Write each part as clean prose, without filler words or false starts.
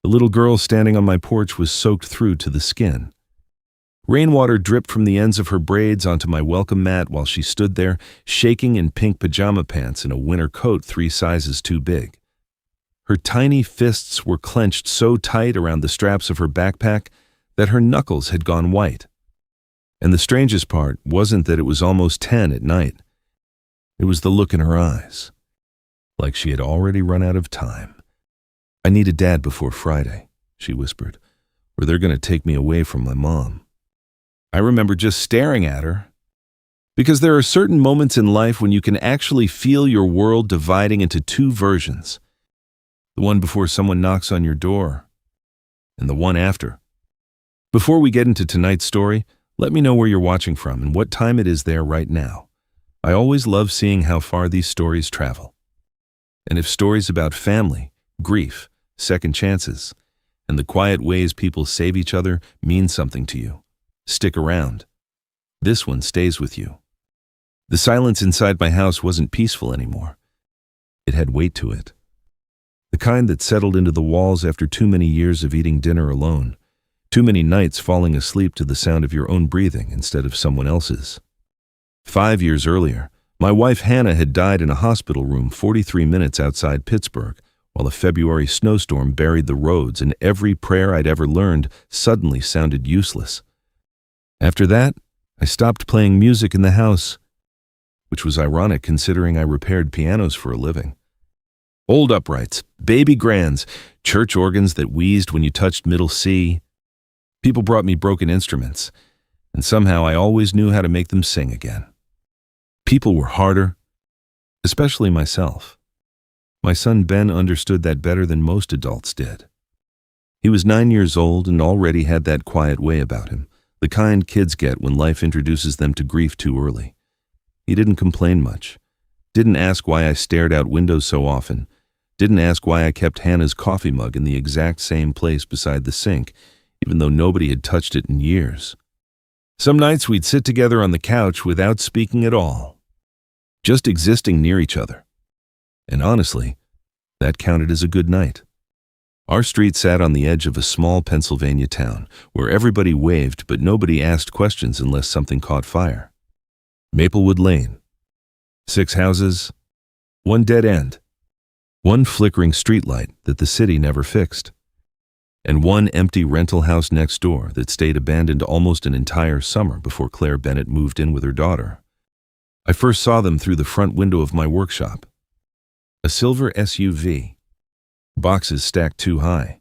The little girl standing on my porch was soaked through to the skin. Rainwater dripped from the ends of her braids onto my welcome mat while she stood there, shaking in pink pajama pants and a winter coat 3 sizes too big. Her tiny fists were clenched so tight around the straps of her backpack that her knuckles had gone white. And the strangest part wasn't that it was almost 10 at night. It was the look in her eyes, like she had already run out of time. "I need a dad before Friday," she whispered, "or they're going to take me away from my mom." I remember just staring at her, because there are certain moments in life when you can actually feel your world dividing into 2 versions. The one before someone knocks on your door, and the one after. Before we get into tonight's story, let me know where you're watching from and what time it is there right now. I always love seeing how far these stories travel. And if stories about family, grief, second chances, and the quiet ways people save each other mean something to you, stick around. This one stays with you. The silence inside my house wasn't peaceful anymore. It had weight to it. The kind that settled into the walls after too many years of eating dinner alone, too many nights falling asleep to the sound of your own breathing instead of someone else's. 5 years earlier, my wife Hannah had died in a hospital room 43 minutes outside Pittsburgh, while a February snowstorm buried the roads and every prayer I'd ever learned suddenly sounded useless. After that, I stopped playing music in the house, which was ironic considering I repaired pianos for a living. Old uprights, baby grands, church organs that wheezed when you touched middle C. People brought me broken instruments, and somehow I always knew how to make them sing again. People were harder, especially myself. My son Ben understood that better than most adults did. He was 9 years old and already had that quiet way about him, the kind kids get when life introduces them to grief too early. He didn't complain much, didn't ask why I stared out windows so often, didn't ask why I kept Hannah's coffee mug in the exact same place beside the sink, even though nobody had touched it in years. Some nights we'd sit together on the couch without speaking at all, just existing near each other. And honestly, that counted as a good night. Our street sat on the edge of a small Pennsylvania town where everybody waved but nobody asked questions unless something caught fire. Maplewood Lane. 6 houses, 1 dead end, 1 flickering streetlight that the city never fixed, and 1 empty rental house next door that stayed abandoned almost an entire summer before Claire Bennett moved in with her daughter. I first saw them through the front window of my workshop. A silver SUV, boxes stacked too high.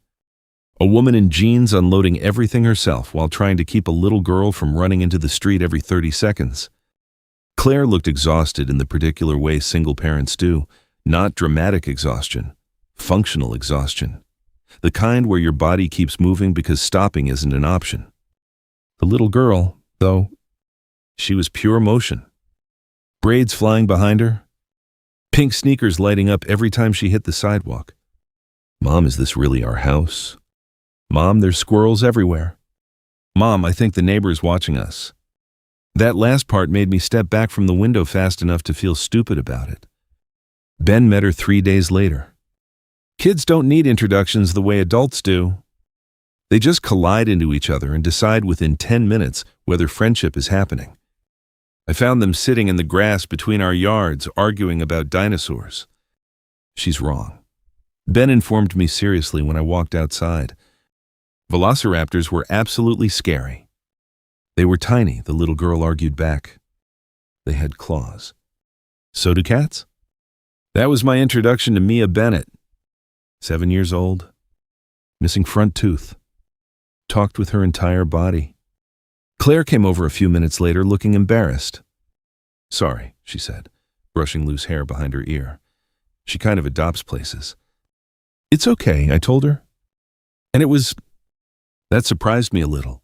A woman in jeans unloading everything herself while trying to keep a little girl from running into the street every 30 seconds. Claire looked exhausted in the particular way single parents do, not dramatic exhaustion, functional exhaustion. The kind where your body keeps moving because stopping isn't an option. The little girl, though, she was pure motion. Braids flying behind her, pink sneakers lighting up every time she hit the sidewalk. "Mom, is this really our house? Mom, there's squirrels everywhere. Mom, I think the neighbor's watching us." That last part made me step back from the window fast enough to feel stupid about it. Ben met her 3 days later. Kids don't need introductions the way adults do. They just collide into each other and decide within 10 minutes whether friendship is happening. I found them sitting in the grass between our yards arguing about dinosaurs. She's wrong. Ben informed me seriously when I walked outside. Velociraptors were absolutely scary. They were tiny, the little girl argued back. They had claws. So do cats? That was my introduction to Mia Bennett. 7 years old, missing front tooth. Talked with her entire body. Claire came over a few minutes later looking embarrassed. "Sorry," she said, brushing loose hair behind her ear. She kind of adopts places. "It's okay," I told her. And that surprised me a little.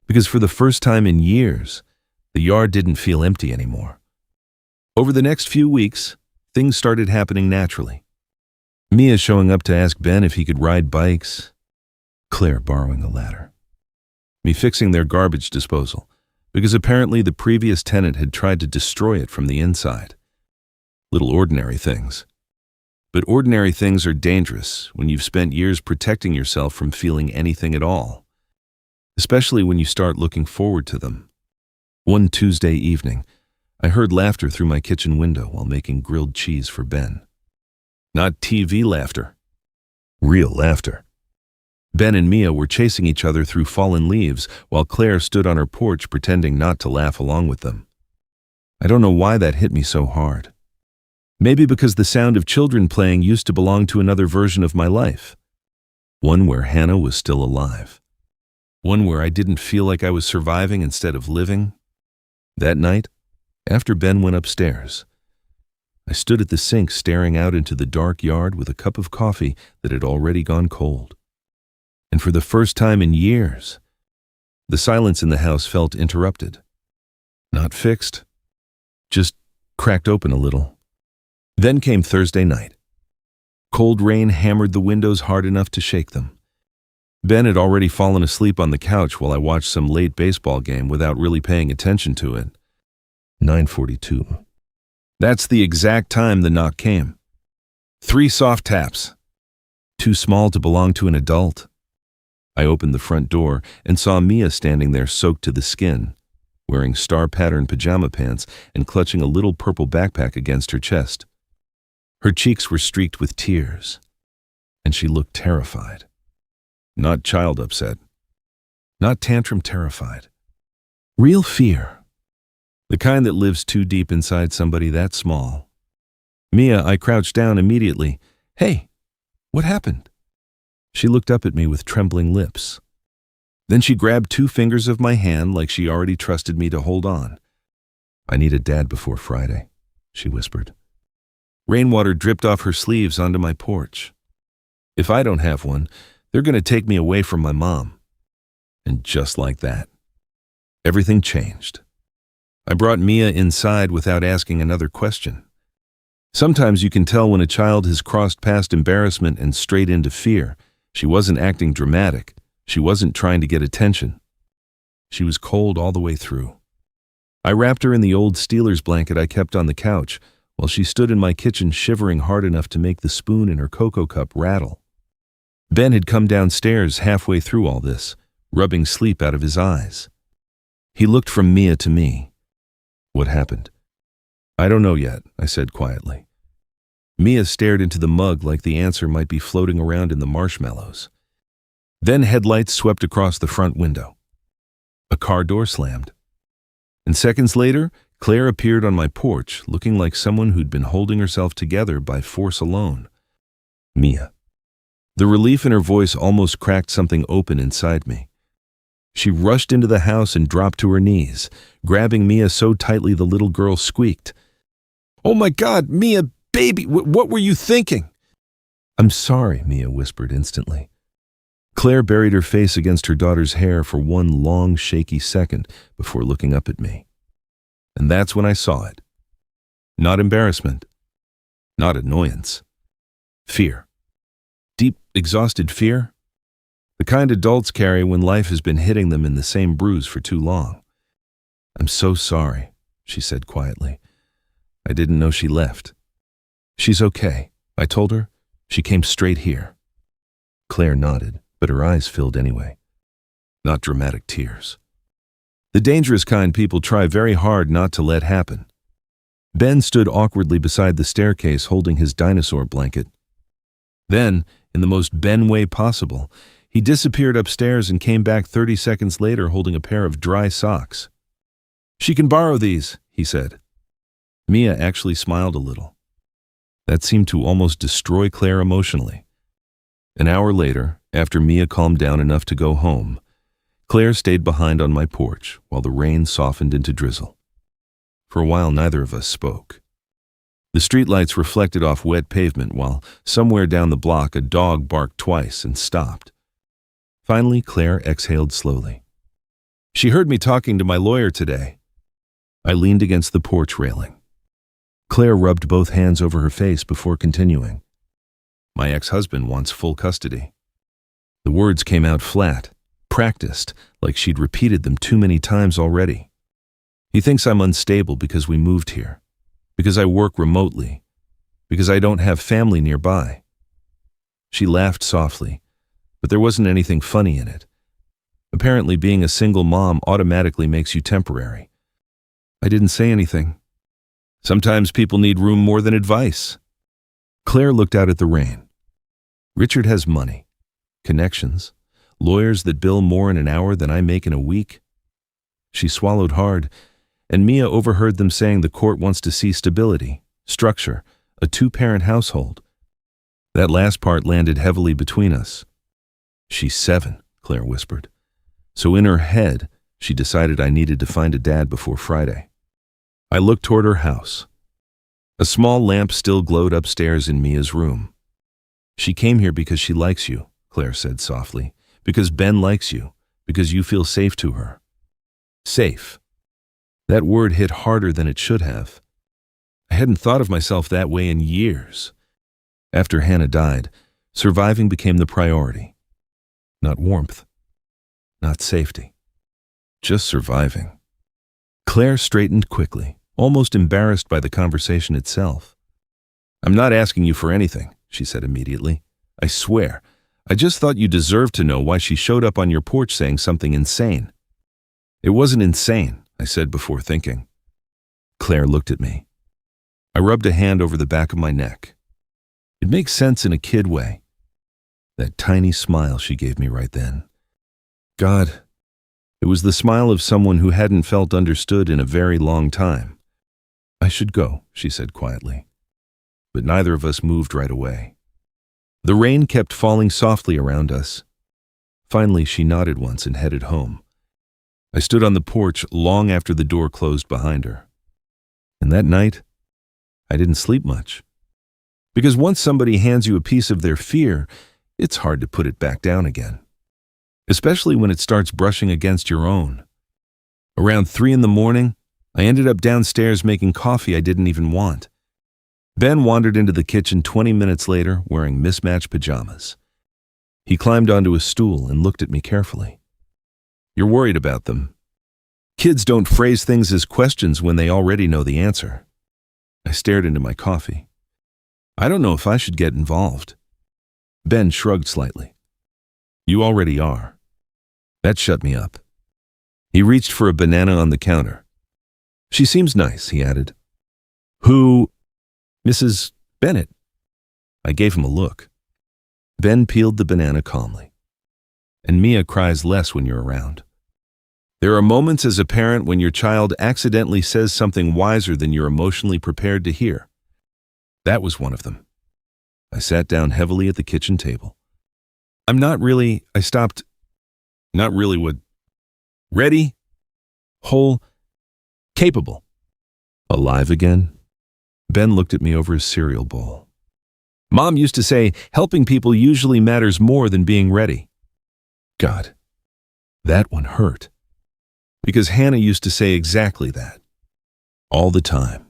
Because for the first time in years, the yard didn't feel empty anymore. Over the next few weeks, things started happening naturally. Mia showing up to ask Ben if he could ride bikes. Claire borrowing a ladder. Me fixing their garbage disposal, because apparently the previous tenant had tried to destroy it from the inside. Little ordinary things. But ordinary things are dangerous when you've spent years protecting yourself from feeling anything at all, especially when you start looking forward to them. One Tuesday evening, I heard laughter through my kitchen window while making grilled cheese for Ben. Not TV laughter, real laughter. Ben and Mia were chasing each other through fallen leaves while Claire stood on her porch pretending not to laugh along with them. I don't know why that hit me so hard. Maybe because the sound of children playing used to belong to another version of my life. One where Hannah was still alive. One where I didn't feel like I was surviving instead of living. That night, after Ben went upstairs, I stood at the sink staring out into the dark yard with a cup of coffee that had already gone cold. And for the first time in years, the silence in the house felt interrupted. Not fixed, just cracked open a little. Then came Thursday night. Cold rain hammered the windows hard enough to shake them. Ben had already fallen asleep on the couch while I watched some late baseball game without really paying attention to it. 9:42. That's the exact time the knock came. 3 soft taps. Too small to belong to an adult. I opened the front door and saw Mia standing there soaked to the skin, wearing star-patterned pajama pants and clutching a little purple backpack against her chest. Her cheeks were streaked with tears, and she looked terrified. Not child upset. Not tantrum terrified. Real fear. The kind that lives too deep inside somebody that small. Mia, I crouched down immediately. Hey, what happened? She looked up at me with trembling lips. Then she grabbed 2 fingers of my hand like she already trusted me to hold on. I need a dad before Friday, she whispered. Rainwater dripped off her sleeves onto my porch. If I don't have one, they're going to take me away from my mom. And just like that, everything changed. I brought Mia inside without asking another question. Sometimes you can tell when a child has crossed past embarrassment and straight into fear. She wasn't acting dramatic. She wasn't trying to get attention. She was cold all the way through. I wrapped her in the old Steelers blanket I kept on the couch while she stood in my kitchen shivering hard enough to make the spoon in her cocoa cup rattle. Ben had come downstairs halfway through all this, rubbing sleep out of his eyes. He looked from Mia to me. What happened? I don't know yet, I said quietly. Mia stared into the mug like the answer might be floating around in the marshmallows. Then headlights swept across the front window. A car door slammed. And seconds later, Claire appeared on my porch, looking like someone who'd been holding herself together by force alone. Mia. The relief in her voice almost cracked something open inside me. She rushed into the house and dropped to her knees, grabbing Mia so tightly the little girl squeaked. "Oh my God, Mia, baby, what were you thinking?" "I'm sorry," Mia whispered instantly. Claire buried her face against her daughter's hair for one long, shaky second before looking up at me. And that's when I saw it. Not embarrassment. Not annoyance. Fear. Deep, exhausted fear. The kind adults carry when life has been hitting them in the same bruise for too long. "I'm so sorry," she said quietly. I didn't know she left. "She's okay," I told her. "She came straight here." Claire nodded, but her eyes filled anyway. Not dramatic tears. The dangerous kind people try very hard not to let happen. Ben stood awkwardly beside the staircase holding his dinosaur blanket. Then, in the most Ben way possible, he disappeared upstairs and came back 30 seconds later holding a pair of dry socks. "She can borrow these," he said. Mia actually smiled a little. That seemed to almost destroy Claire emotionally. An hour later, after Mia calmed down enough to go home, Claire stayed behind on my porch while the rain softened into drizzle. For a while, neither of us spoke. The streetlights reflected off wet pavement while somewhere down the block a dog barked twice and stopped. Finally, Claire exhaled slowly. "She heard me talking to my lawyer today." I leaned against the porch railing. Claire rubbed both hands over her face before continuing. "My ex-husband wants full custody." The words came out flat, practiced, like she'd repeated them too many times already. "He thinks I'm unstable because we moved here, because I work remotely, Because I don't have family nearby." She laughed softly, but there wasn't anything funny in it. Apparently, being a single mom automatically makes you temporary. I didn't say anything. Sometimes people need room more than advice. Claire looked out at the rain. Richard has money, connections, lawyers that bill more in an hour than I make in a week. She swallowed hard, and Mia overheard them saying the court wants to see stability, structure, a two-parent household. That last part landed heavily between us. "She's 7, Claire whispered. So in her head, she decided I needed to find a dad before Friday. I looked toward her house. A small lamp still glowed upstairs in Mia's room. "She came here because she likes you," Claire said softly. "Because Ben likes you. Because you feel safe to her." Safe. That word hit harder than it should have. I hadn't thought of myself that way in years. After Hannah died, surviving became the priority. Not warmth. Not safety. Just surviving. Claire straightened quickly, almost embarrassed by the conversation itself. "I'm not asking you for anything," she said immediately. "I swear, I just thought you deserved to know why she showed up on your porch saying something insane." "It wasn't insane," I said before thinking. Claire looked at me. I rubbed a hand over the back of my neck. It makes sense in a kid way. That tiny smile she gave me right then. God, it was the smile of someone who hadn't felt understood in a very long time. "I should go," she said quietly. But neither of us moved right away. The rain kept falling softly around us. Finally, she nodded once and headed home. I stood on the porch long after the door closed behind her. And that night, I didn't sleep much. Because once somebody hands you a piece of their fear, it's hard to put it back down again. Especially when it starts brushing against your own. Around 3 a.m, I ended up downstairs making coffee I didn't even want. Ben wandered into the kitchen 20 minutes later wearing mismatched pajamas. He climbed onto a stool and looked at me carefully. "You're worried about them. Kids don't phrase things as questions when they already know the answer." I stared into my coffee. "I don't know if I should get involved." Ben shrugged slightly. "You already are." That shut me up. He reached for a banana on the counter. "She seems nice," he added. "Who?" "Mrs. Bennett." I gave him a look. Ben peeled the banana calmly. "And Mia cries less when you're around. There are moments as a parent when your child accidentally says something wiser than you're emotionally prepared to hear. That was one of them." I sat down heavily at the kitchen table. I stopped. Not really what? Ready? Whole? Capable? Alive again? Ben looked at me over his cereal bowl. "Mom used to say, helping people usually matters more than being ready." God, that one hurt. Because Hannah used to say exactly that. All the time.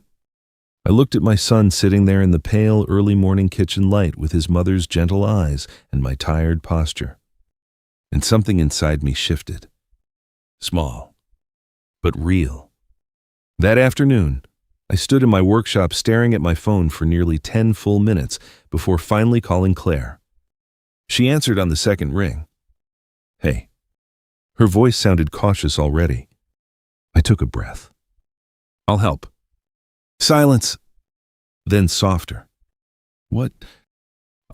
I looked at my son sitting there in the pale early morning kitchen light with his mother's gentle eyes and my tired posture. And something inside me shifted. Small, but real. That afternoon, I stood in my workshop staring at my phone for nearly 10 full minutes before finally calling Claire. She answered on the second ring. "Hey." Her voice sounded cautious already. I took a breath. "I'll help." Silence. Then softer. "What?"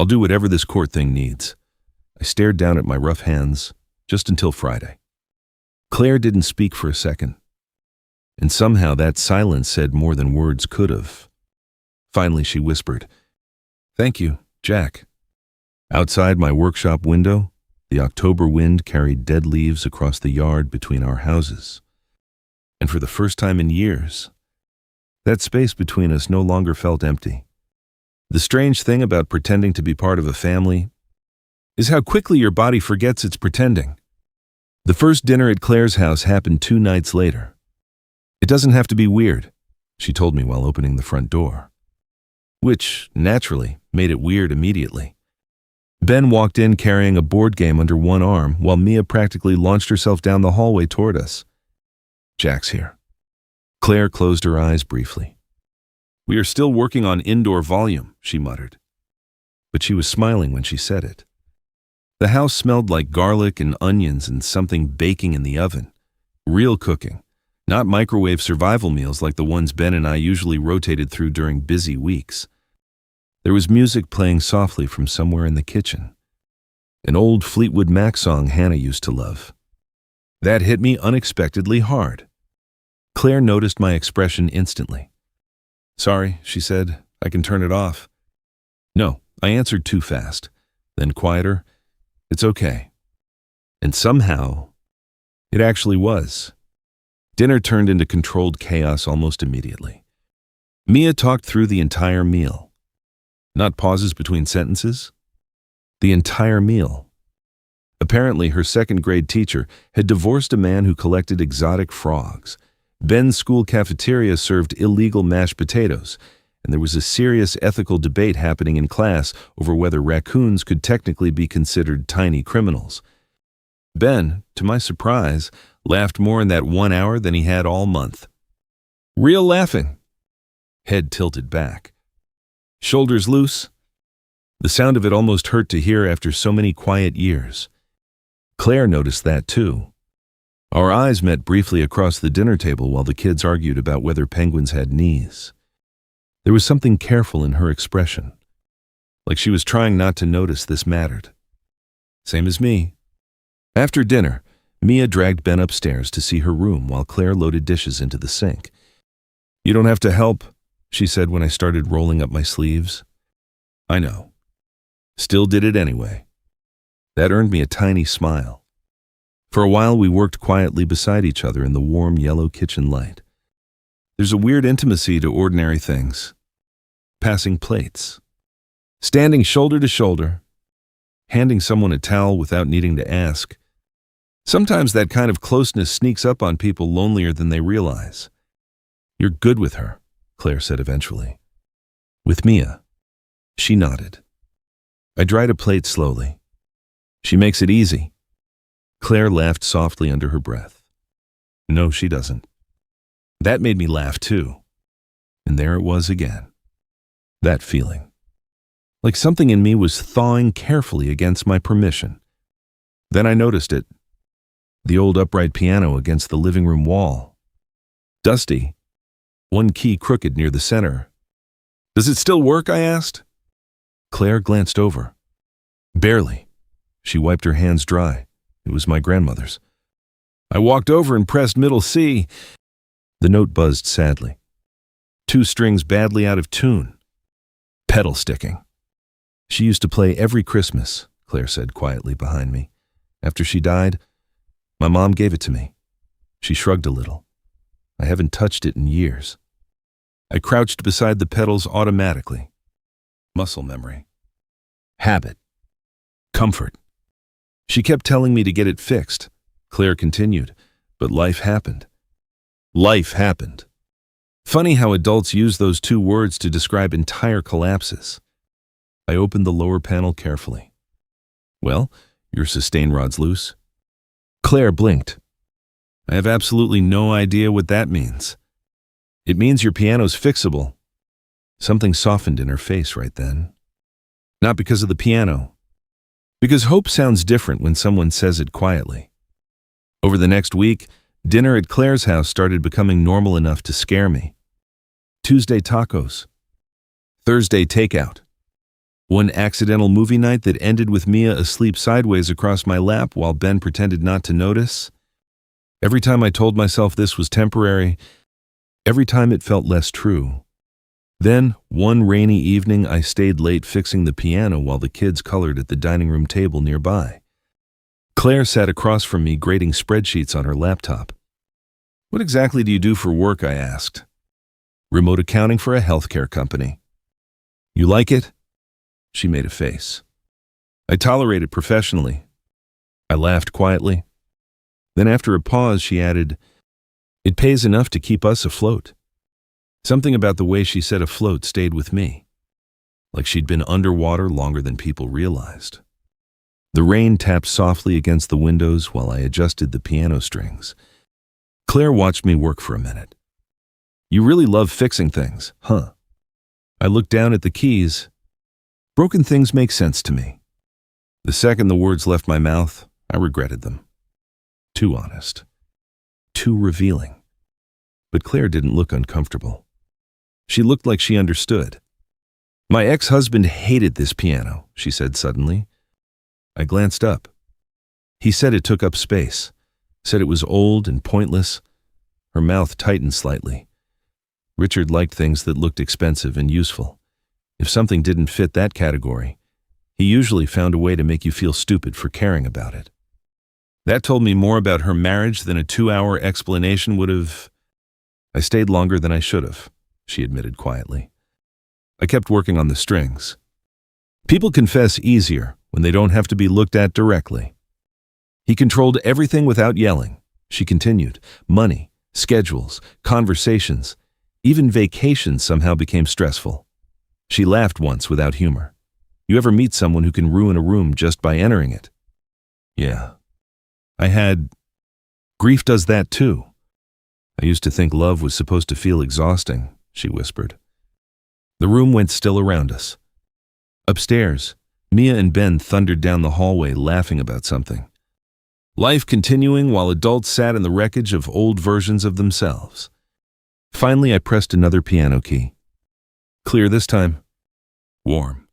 "I'll do whatever this court thing needs." I stared down at my rough hands, just until Friday. Claire didn't speak for a second. And somehow that silence said more than words could have. Finally she whispered, "Thank you, Jack." Outside my workshop window, the October wind carried dead leaves across the yard between our houses. And for the first time in years, that space between us no longer felt empty. The strange thing about pretending to be part of a family is how quickly your body forgets it's pretending. The first dinner at Claire's house happened 2 nights later. "It doesn't have to be weird," she told me while opening the front door. Which, naturally, made it weird immediately. Ben walked in carrying a board game under one arm while Mia practically launched herself down the hallway toward us. "Jack's here." Claire closed her eyes briefly. We are still working on indoor volume, she muttered. But she was smiling when she said it. The house smelled like garlic and onions and something baking in the oven. Real cooking, not microwave survival meals like the ones Ben and I usually rotated through during busy weeks. There was music playing softly from somewhere in the kitchen. An old Fleetwood Mac song Hannah used to love. That hit me unexpectedly hard. Claire noticed my expression instantly. Sorry, she said, I can turn it off. No, I answered too fast. Then quieter, it's okay. And somehow, it actually was. Dinner turned into controlled chaos almost immediately. Mia talked through the entire meal. Not pauses between sentences. The entire meal. Apparently, her second-grade teacher had divorced a man who collected exotic frogs. Ben's school cafeteria served illegal mashed potatoes, and there was a serious ethical debate happening in class over whether raccoons could technically be considered tiny criminals. Ben, to my surprise, laughed more in that 1 hour than he had all month. Real laughing. Head tilted back. Shoulders loose. The sound of it almost hurt to hear after so many quiet years. Claire noticed that too. Our eyes met briefly across the dinner table while the kids argued about whether penguins had knees. There was something careful in her expression, like she was trying not to notice this mattered. Same as me. After dinner, Mia dragged Ben upstairs to see her room while Claire loaded dishes into the sink. You don't have to help, she said when I started rolling up my sleeves. I know. Still did it anyway. That earned me a tiny smile. For a while we worked quietly beside each other in the warm yellow kitchen light. There's a weird intimacy to ordinary things. Passing plates. Standing shoulder to shoulder. Handing someone a towel without needing to ask. Sometimes that kind of closeness sneaks up on people lonelier than they realize. You're good with her, Claire said eventually. With Mia. She nodded. I dried a plate slowly. She makes it easy. Claire laughed softly under her breath. No, she doesn't. That made me laugh too. And there it was again. That feeling. Like something in me was thawing carefully against my permission. Then I noticed it. The old upright piano against the living room wall. Dusty. One key crooked near the center. Does it still work? I asked. Claire glanced over. Barely. She wiped her hands dry. It was my grandmother's. I walked over and pressed middle C. The note buzzed sadly. 2 strings badly out of tune. Pedal sticking. She used to play every Christmas, Claire said quietly behind me. After she died, my mom gave it to me. She shrugged a little. I haven't touched it in years. I crouched beside the pedals automatically. Muscle memory. Habit. Comfort. She kept telling me to get it fixed. Claire continued, but life happened. Life happened. Funny how adults use those 2 words to describe entire collapses. I opened the lower panel carefully. Well, your sustain rod's loose. Claire blinked. I have absolutely no idea what that means. It means your piano's fixable. Something softened in her face right then. Not because of the piano. Because hope sounds different when someone says it quietly. Over the next week, dinner at Claire's house started becoming normal enough to scare me. Tuesday tacos. Thursday takeout. One accidental movie night that ended with Mia asleep sideways across my lap while Ben pretended not to notice. Every time I told myself this was temporary, every time it felt less true. Then, one rainy evening, I stayed late fixing the piano while the kids colored at the dining room table nearby. Claire sat across from me grading spreadsheets on her laptop. What exactly do you do for work? I asked. Remote accounting for a healthcare company. You like it? She made a face. I tolerate it professionally. I laughed quietly. Then after a pause, she added, It pays enough to keep us afloat. Something about the way she said afloat stayed with me, like she'd been underwater longer than people realized. The rain tapped softly against the windows while I adjusted the piano strings. Claire watched me work for a minute. You really love fixing things, huh? I looked down at the keys. Broken things make sense to me. The second the words left my mouth, I regretted them. Too honest. Too revealing. But Claire didn't look uncomfortable. She looked like she understood. My ex-husband hated this piano, she said suddenly. I glanced up. He said it took up space, said it was old and pointless. Her mouth tightened slightly. Richard liked things that looked expensive and useful. If something didn't fit that category, he usually found a way to make you feel stupid for caring about it. That told me more about her marriage than a 2-hour explanation would have. I stayed longer than I should have, she admitted quietly. I kept working on the strings. People confess easier when they don't have to be looked at directly. He controlled everything without yelling, she continued. Money, schedules, conversations, even vacations somehow became stressful. She laughed once without humor. You ever meet someone who can ruin a room just by entering it? Yeah. Grief does that too. I used to think love was supposed to feel exhausting, she whispered. The room went still around us. Upstairs, Mia and Ben thundered down the hallway laughing about something. Life continuing while adults sat in the wreckage of old versions of themselves. Finally, I pressed another piano key. Clear this time. Warm.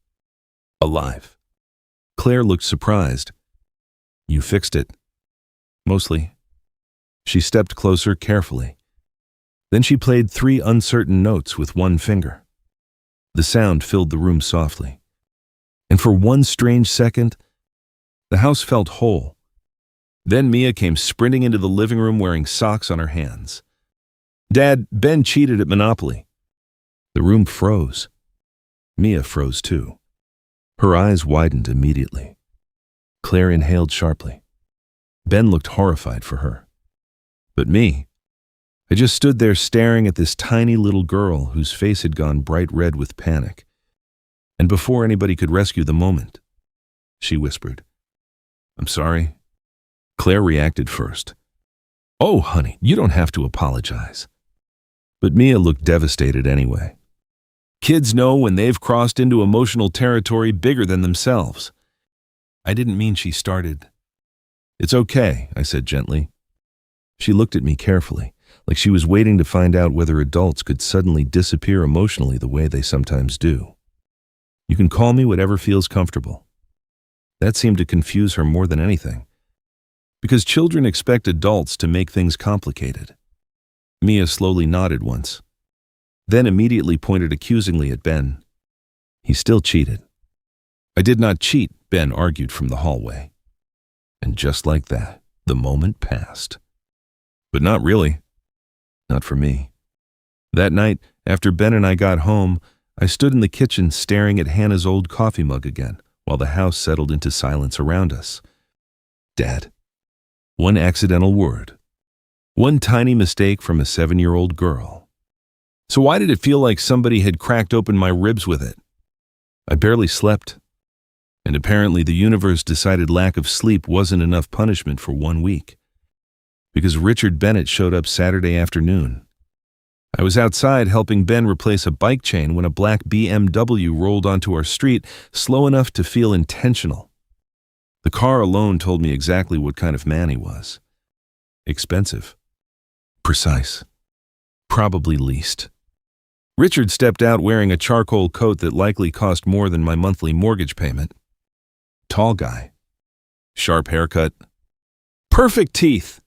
Alive. Claire looked surprised. You fixed it. Mostly. She stepped closer carefully. Then she played 3 uncertain notes with one finger. The sound filled the room softly. And for one strange second, the house felt whole. Then Mia came sprinting into the living room wearing socks on her hands. Dad, Ben cheated at Monopoly. The room froze. Mia froze too. Her eyes widened immediately. Claire inhaled sharply. Ben looked horrified for her. But me, I just stood there staring at this tiny little girl whose face had gone bright red with panic. And before anybody could rescue the moment, she whispered, I'm sorry. Claire reacted first. Oh, honey, you don't have to apologize. But Mia looked devastated anyway. Kids know when they've crossed into emotional territory bigger than themselves. I didn't mean she started. It's okay, I said gently. She looked at me carefully, like she was waiting to find out whether adults could suddenly disappear emotionally the way they sometimes do. You can call me whatever feels comfortable. That seemed to confuse her more than anything. Because children expect adults to make things complicated. Mia slowly nodded once, then immediately pointed accusingly at Ben. He still cheated. I did not cheat, Ben argued from the hallway. And just like that, the moment passed. But not really. Not for me. That night, after Ben and I got home, I stood in the kitchen staring at Hannah's old coffee mug again, while the house settled into silence around us. Dad. One accidental word. One tiny mistake from a 7-year-old girl. So why did it feel like somebody had cracked open my ribs with it? I barely slept. And apparently the universe decided lack of sleep wasn't enough punishment for 1 week. Because Richard Bennett showed up Saturday afternoon. I was outside helping Ben replace a bike chain when a black BMW rolled onto our street, slow enough to feel intentional. The car alone told me exactly what kind of man he was. Expensive. Precise. Probably leased. Richard stepped out wearing a charcoal coat that likely cost more than my monthly mortgage payment. Tall guy. Sharp haircut. Perfect teeth.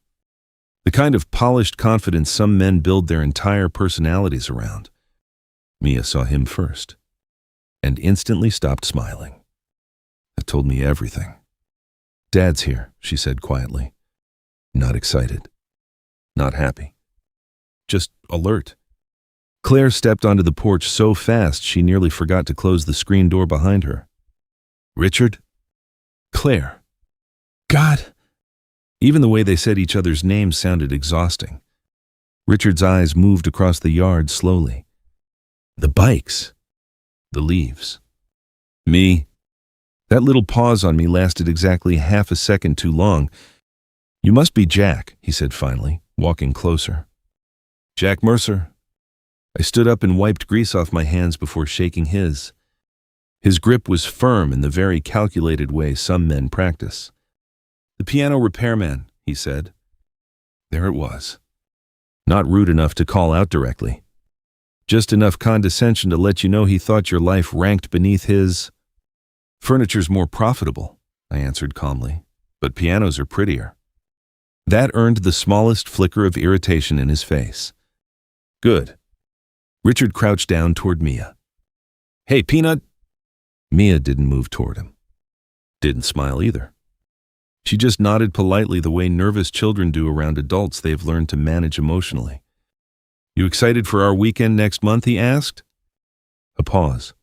The kind of polished confidence some men build their entire personalities around. Mia saw him first, and instantly stopped smiling. That told me everything. Dad's here, she said quietly. Not excited. Not happy. Just alert. Claire stepped onto the porch so fast she nearly forgot to close the screen door behind her. Richard? Claire. God! Even the way they said each other's names sounded exhausting. Richard's eyes moved across the yard slowly. The bikes. The leaves. Me. That little pause on me lasted exactly half a second too long. You must be Jack, he said finally, walking closer. Jack Mercer. I stood up and wiped grease off my hands before shaking his. His grip was firm in the very calculated way some men practice. "The piano repairman," he said. There it was. Not rude enough to call out directly. Just enough condescension to let you know he thought your life ranked beneath his. "Furniture's more profitable," I answered calmly, "but pianos are prettier." That earned the smallest flicker of irritation in his face. "Good." Richard crouched down toward Mia. "Hey, Peanut." Mia didn't move toward him. Didn't smile either. She just nodded politely the way nervous children do around adults they've learned to manage emotionally. "You excited for our weekend next month?" he asked. A pause.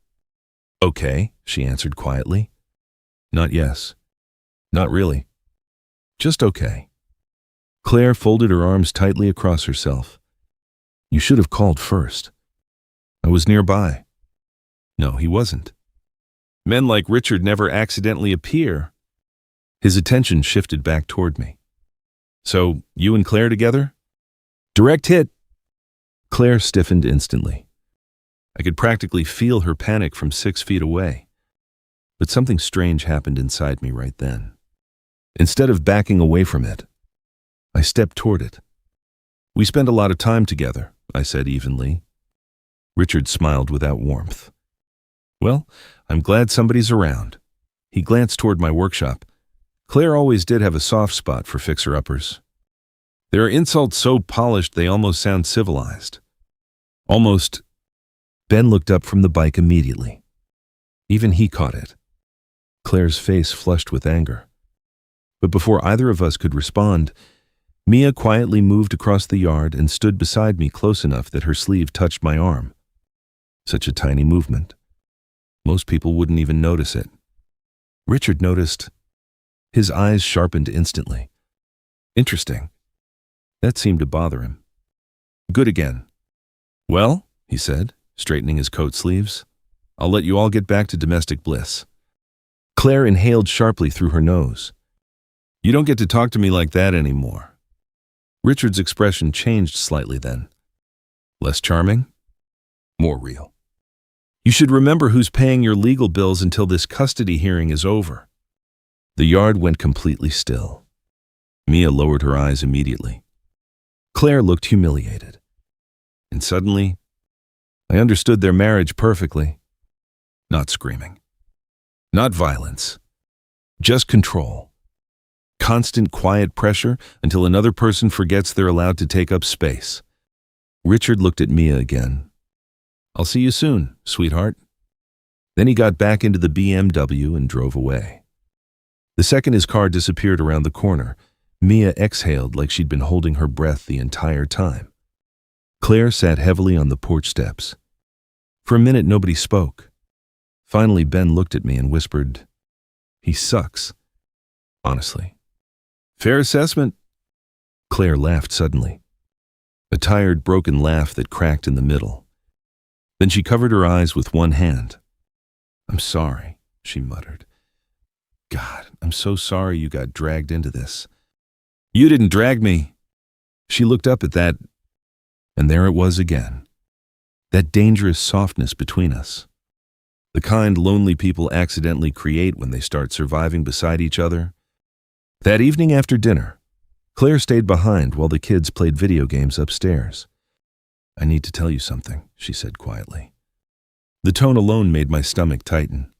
"Okay," she answered quietly. "Not yes. Not really. Just okay." Claire folded her arms tightly across herself. "You should have called first. I was nearby." No, he wasn't. Men like Richard never accidentally appear. His attention shifted back toward me. "So, you and Claire together?" "Direct hit." Claire stiffened instantly. I could practically feel her panic from 6 feet away. But something strange happened inside me right then. Instead of backing away from it, I stepped toward it. "We spend a lot of time together," I said evenly. Richard smiled without warmth. "Well, I'm glad somebody's around." He glanced toward my workshop. Claire always did have a soft spot for fixer-uppers. There are insults so polished they almost sound civilized. Almost. Ben looked up from the bike immediately. Even he caught it. Claire's face flushed with anger. But before either of us could respond, Mia quietly moved across the yard and stood beside me close enough that her sleeve touched my arm. Such a tiny movement. Most people wouldn't even notice it. Richard noticed. His eyes sharpened instantly. Interesting. That seemed to bother him. "Good again." "Well," he said, straightening his coat sleeves, "I'll let you all get back to domestic bliss." Claire inhaled sharply through her nose. "You don't get to talk to me like that anymore." Richard's expression changed slightly then. Less charming? More real. "You should remember who's paying your legal bills until this custody hearing is over." The yard went completely still. Mia lowered her eyes immediately. Claire looked humiliated. And suddenly, I understood their marriage perfectly. Not screaming. Not violence. Just control. Constant quiet pressure until another person forgets they're allowed to take up space. Richard looked at Mia again. "I'll see you soon, sweetheart." Then he got back into the BMW and drove away. The second his car disappeared around the corner, Mia exhaled like she'd been holding her breath the entire time. Claire sat heavily on the porch steps. For a minute, nobody spoke. Finally, Ben looked at me and whispered, "He sucks. Honestly." "Fair assessment." Claire laughed suddenly. A tired, broken laugh that cracked in the middle. Then she covered her eyes with one hand. "I'm sorry," she muttered. "God, I'm so sorry you got dragged into this." "You didn't drag me." She looked up at that, and there it was again. That dangerous softness between us. The kind lonely people accidentally create when they start surviving beside each other. That evening after dinner, Claire stayed behind while the kids played video games upstairs. "I need to tell you something," she said quietly. The tone alone made my stomach tighten.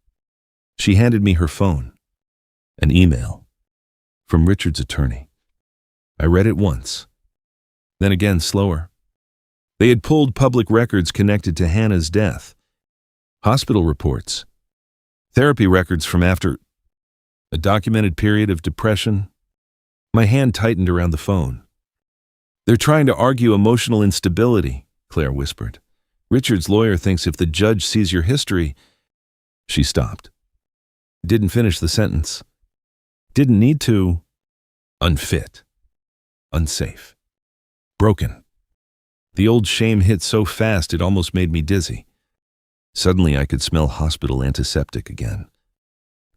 She handed me her phone. An email. From Richard's attorney. I read it once. Then again slower. They had pulled public records connected to Hannah's death. Hospital reports. Therapy records from after a documented period of depression. My hand tightened around the phone. "They're trying to argue emotional instability," Claire whispered. "Richard's lawyer thinks if the judge sees your history—" She stopped. Didn't finish the sentence. Didn't need to. Unfit. Unsafe. Broken. The old shame hit so fast it almost made me dizzy. Suddenly I could smell hospital antiseptic again.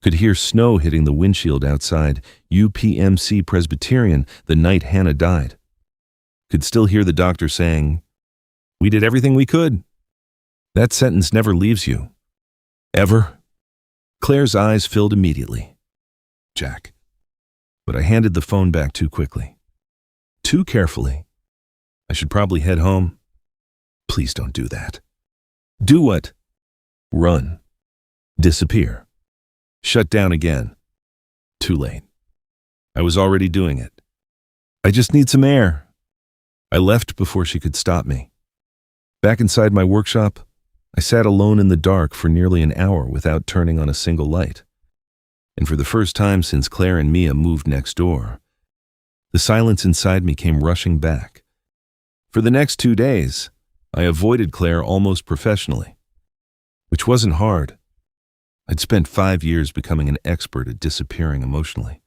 Could hear snow hitting the windshield outside UPMC Presbyterian the night Hannah died. Could still hear the doctor saying, We did everything we could. That sentence never leaves you. Ever? Claire's eyes filled immediately. Jack. But I handed the phone back too quickly. Too carefully. I should probably head home. Please don't do that. Do what? Run. Disappear. Shut down again. Too late. I was already doing it. I just need some air. I left before she could stop me. Back inside my workshop, I sat alone in the dark for nearly an hour without turning on a single light. And for the first time since Claire and Mia moved next door, the silence inside me came rushing back. For the next 2 days, I avoided Claire almost professionally, which wasn't hard. I'd spent 5 years becoming an expert at disappearing emotionally.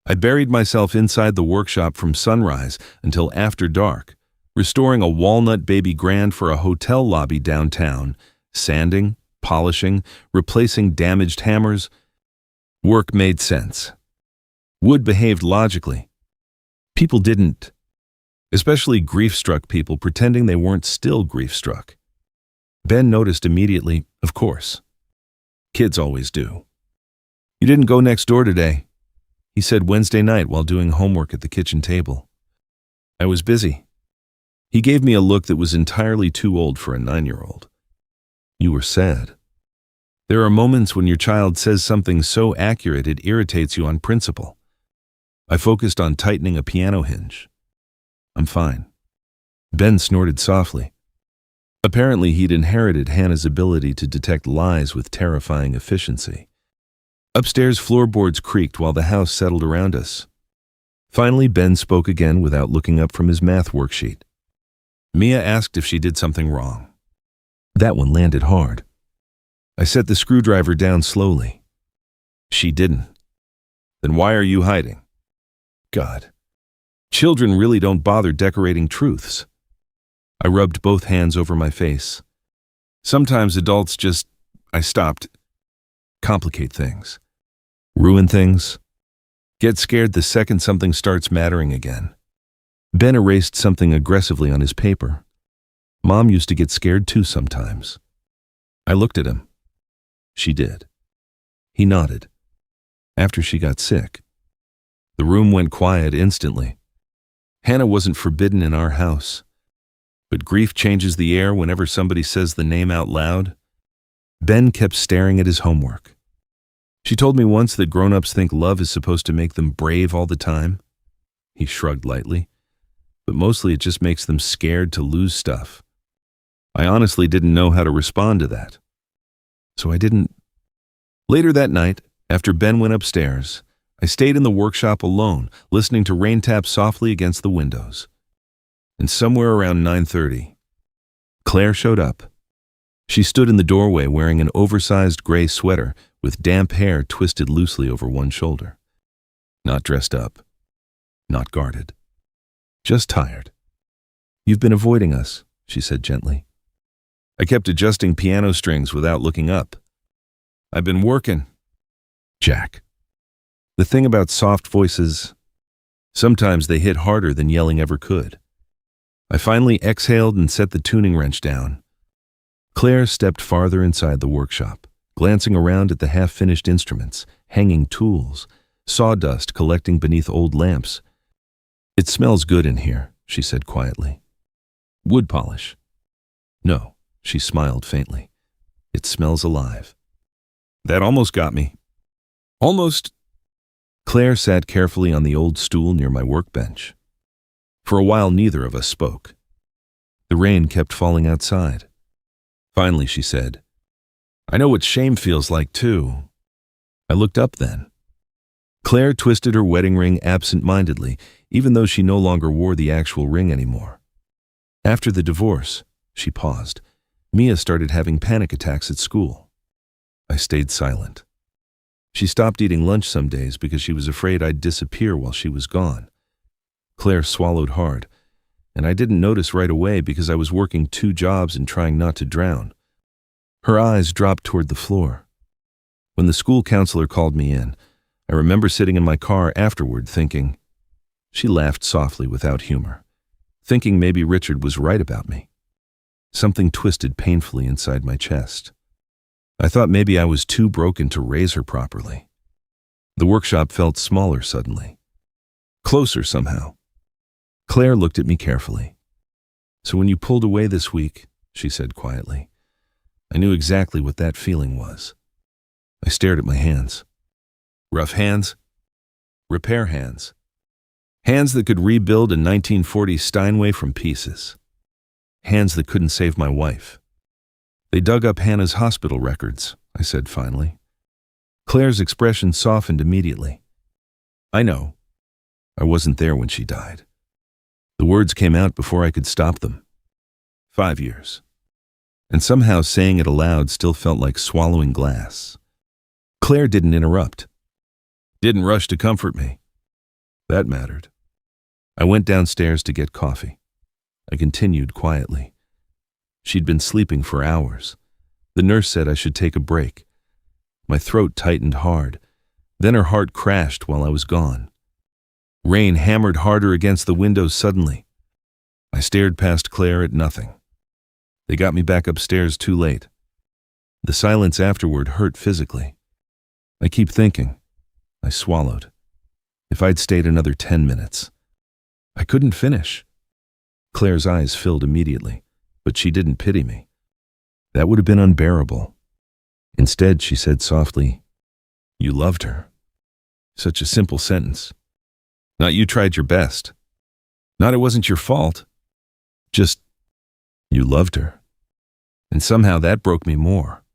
I buried myself inside the workshop from sunrise until after dark, restoring a walnut baby grand for a hotel lobby downtown, sanding, polishing, replacing damaged hammers. Work made sense. Wood behaved logically. People didn't. Especially grief-struck people pretending they weren't still grief-struck. Ben noticed immediately, of course. Kids always do. You didn't go next door today, he said Wednesday night while doing homework at the kitchen table. I was busy. He gave me a look that was entirely too old for a 9-year-old. You were sad. There are moments when your child says something so accurate it irritates you on principle. I focused on tightening a piano hinge. I'm fine. Ben snorted softly. Apparently, he'd inherited Hannah's ability to detect lies with terrifying efficiency. Upstairs floorboards creaked while the house settled around us. Finally, Ben spoke again without looking up from his math worksheet. Mia asked if she did something wrong. That one landed hard. I set the screwdriver down slowly. She didn't. Then why are you hiding? God. Children really don't bother decorating truths. I rubbed both hands over my face. Sometimes adults just, I stopped, complicate things, ruin things, get scared the second something starts mattering again. Ben erased something aggressively on his paper. Mom used to get scared too sometimes. I looked at him. She did. He nodded. After she got sick. The room went quiet instantly. Hannah wasn't forbidden in our house. But grief changes the air whenever somebody says the name out loud. Ben kept staring at his homework. She told me once that grown-ups think love is supposed to make them brave all the time. He shrugged lightly. But mostly it just makes them scared to lose stuff. I honestly didn't know how to respond to that. So I didn't. Later that night, after Ben went upstairs, I stayed in the workshop alone, listening to rain tap softly against the windows. And somewhere around 9:30, Claire showed up. She stood in the doorway wearing an oversized gray sweater with damp hair twisted loosely over one shoulder. Not dressed up. Not guarded. Just tired. You've been avoiding us, she said gently. I kept adjusting piano strings without looking up. I've been working. Jack. The thing about soft voices, sometimes they hit harder than yelling ever could. I finally exhaled and set the tuning wrench down. Claire stepped farther inside the workshop, glancing around at the half-finished instruments, hanging tools, sawdust collecting beneath old lamps. It smells good in here, she said quietly. Wood polish. No, she smiled faintly. It smells alive. That almost got me. Almost. Claire sat carefully on the old stool near my workbench. For a while, neither of us spoke. The rain kept falling outside. Finally, she said, I know what shame feels like, too. I looked up then. Claire twisted her wedding ring absent-mindedly, even though she no longer wore the actual ring anymore. After the divorce, she paused. Mia started having panic attacks at school. I stayed silent. She stopped eating lunch some days because she was afraid I'd disappear while she was gone. Claire swallowed hard, and I didn't notice right away because I was working 2 jobs and trying not to drown. Her eyes dropped toward the floor. When the school counselor called me in, I remember sitting in my car afterward thinking, she laughed softly without humor, thinking maybe Richard was right about me. Something twisted painfully inside my chest. I thought maybe I was too broken to raise her properly. The workshop felt smaller suddenly. Closer somehow. Claire looked at me carefully. "So when you pulled away this week," she said quietly, "I knew exactly what that feeling was." I stared at my hands. Rough hands? Repair hands. Hands that could rebuild a 1940s Steinway from pieces. Hands that couldn't save my wife. "They dug up Hannah's hospital records," I said finally. Claire's expression softened immediately. "I know. I wasn't there when she died." The words came out before I could stop them. 5 years. And somehow saying it aloud still felt like swallowing glass. Claire didn't interrupt. Didn't rush to comfort me. That mattered. I went downstairs to get coffee. I continued quietly. She'd been sleeping for hours. The nurse said I should take a break. My throat tightened hard. Then her heart crashed while I was gone. Rain hammered harder against the windows suddenly. I stared past Claire at nothing. They got me back upstairs too late. The silence afterward hurt physically. I keep thinking. I swallowed. If I'd stayed another 10 minutes. I couldn't finish. Claire's eyes filled immediately, but she didn't pity me. That would have been unbearable. Instead, she said softly, "You loved her." Such a simple sentence. Not "you tried your best." Not "it wasn't your fault." Just, "You loved her." And somehow that broke me more.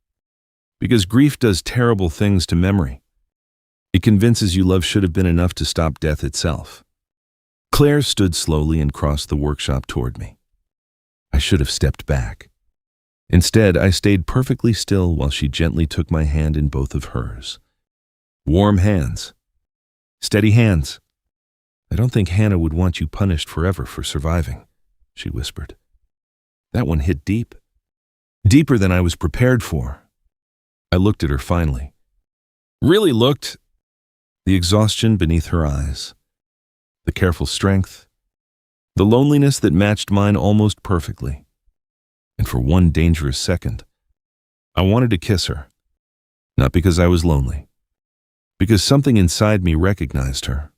Because grief does terrible things to memory. It convinces you love should have been enough to stop death itself. Claire stood slowly and crossed the workshop toward me. I should have stepped back. Instead, I stayed perfectly still while she gently took my hand in both of hers. Warm hands. Steady hands. "I don't think Hannah would want you punished forever for surviving," she whispered. That one hit deep. Deeper than I was prepared for. I looked at her finally. Really looked. The exhaustion beneath her eyes. The careful strength. The loneliness that matched mine almost perfectly. And for one dangerous second, I wanted to kiss her. Not because I was lonely. Because something inside me recognized her.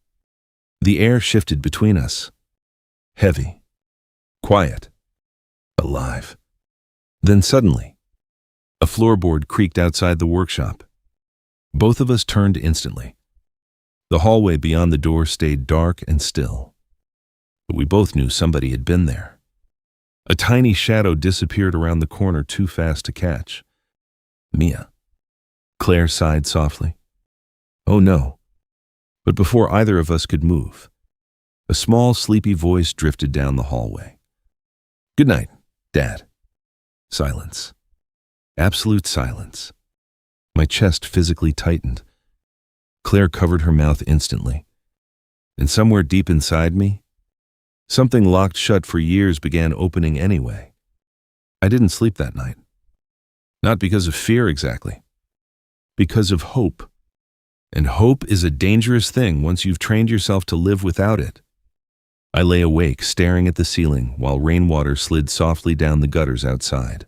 The air shifted between us. Heavy. Quiet. Alive. Then suddenly, a floorboard creaked outside the workshop. Both of us turned instantly. The hallway beyond the door stayed dark and still. But we both knew somebody had been there. A tiny shadow disappeared around the corner too fast to catch. Mia. Claire sighed softly. Oh no. But before either of us could move, a small, sleepy voice drifted down the hallway. Good night, Dad. Silence. Absolute silence. My chest physically tightened. Claire covered her mouth instantly. And somewhere deep inside me, something locked shut for years began opening anyway. I didn't sleep that night. Not because of fear exactly. Because of hope. And hope is a dangerous thing once you've trained yourself to live without it. I lay awake, staring at the ceiling while rainwater slid softly down the gutters outside,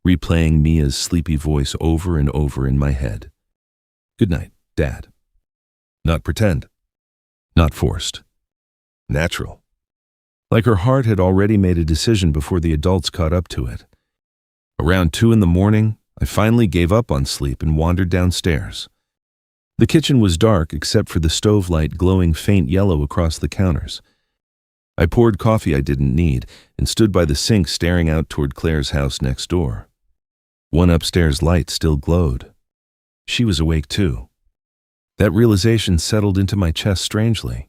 replaying Mia's sleepy voice over and over in my head. Good night, Dad. Not pretend. Not forced. Natural. Like her heart had already made a decision before the adults caught up to it. Around 2 a.m, I finally gave up on sleep and wandered downstairs. The kitchen was dark except for the stove light glowing faint yellow across the counters. I poured coffee I didn't need and stood by the sink staring out toward Claire's house next door. One upstairs light still glowed. She was awake too. That realization settled into my chest strangely.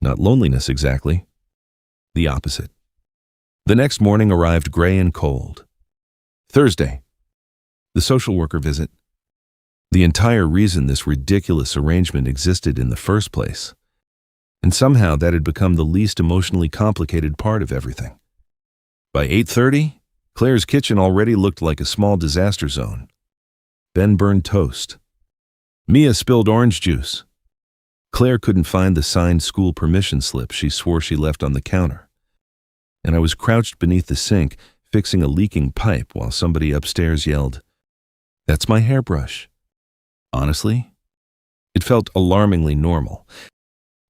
Not loneliness exactly. The opposite. The next morning arrived gray and cold. Thursday. The social worker visit. The entire reason this ridiculous arrangement existed in the first place. And somehow that had become the least emotionally complicated part of everything. By 8:30, Claire's kitchen already looked like a small disaster zone. Ben burned toast. Mia spilled orange juice. Claire couldn't find the signed school permission slip she swore she left on the counter. And I was crouched beneath the sink, fixing a leaking pipe while somebody upstairs yelled, "That's my hairbrush." Honestly, it felt alarmingly normal.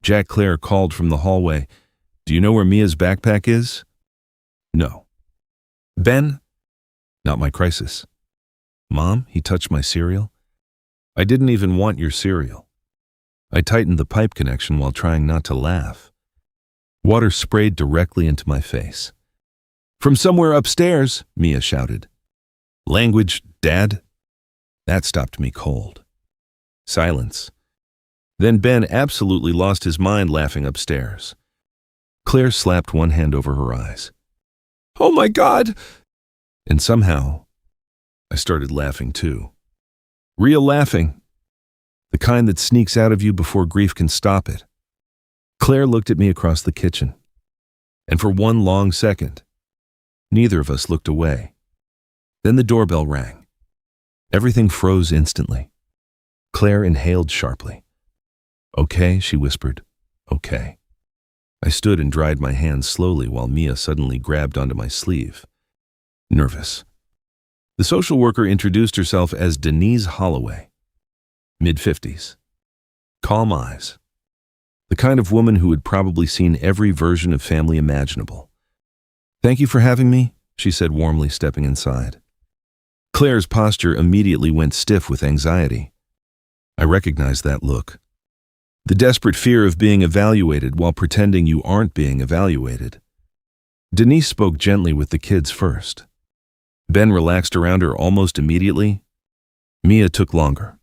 Jack Claire called from the hallway, "Do you know where Mia's backpack is?" "No." "Ben?" "Not my crisis." "Mom?" He touched my cereal. "I didn't even want your cereal." I tightened the pipe connection while trying not to laugh. Water sprayed directly into my face. "From somewhere upstairs," Mia shouted. "Language, Dad?" That stopped me cold. Silence. Then Ben absolutely lost his mind laughing upstairs. Claire slapped one hand over her eyes. "Oh my God!" And somehow, I started laughing too. Real laughing. The kind that sneaks out of you before grief can stop it. Claire looked at me across the kitchen. And for one long second, neither of us looked away. Then the doorbell rang. Everything froze instantly. Claire inhaled sharply. "Okay," she whispered. "Okay." I stood and dried my hands slowly while Mia suddenly grabbed onto my sleeve. Nervous. The social worker introduced herself as Denise Holloway. Mid-50s. Calm eyes. The kind of woman who had probably seen every version of family imaginable. "Thank you for having me," she said warmly, stepping inside. Claire's posture immediately went stiff with anxiety. I recognized that look. The desperate fear of being evaluated while pretending you aren't being evaluated. Denise spoke gently with the kids first. Ben relaxed around her almost immediately. Mia took longer.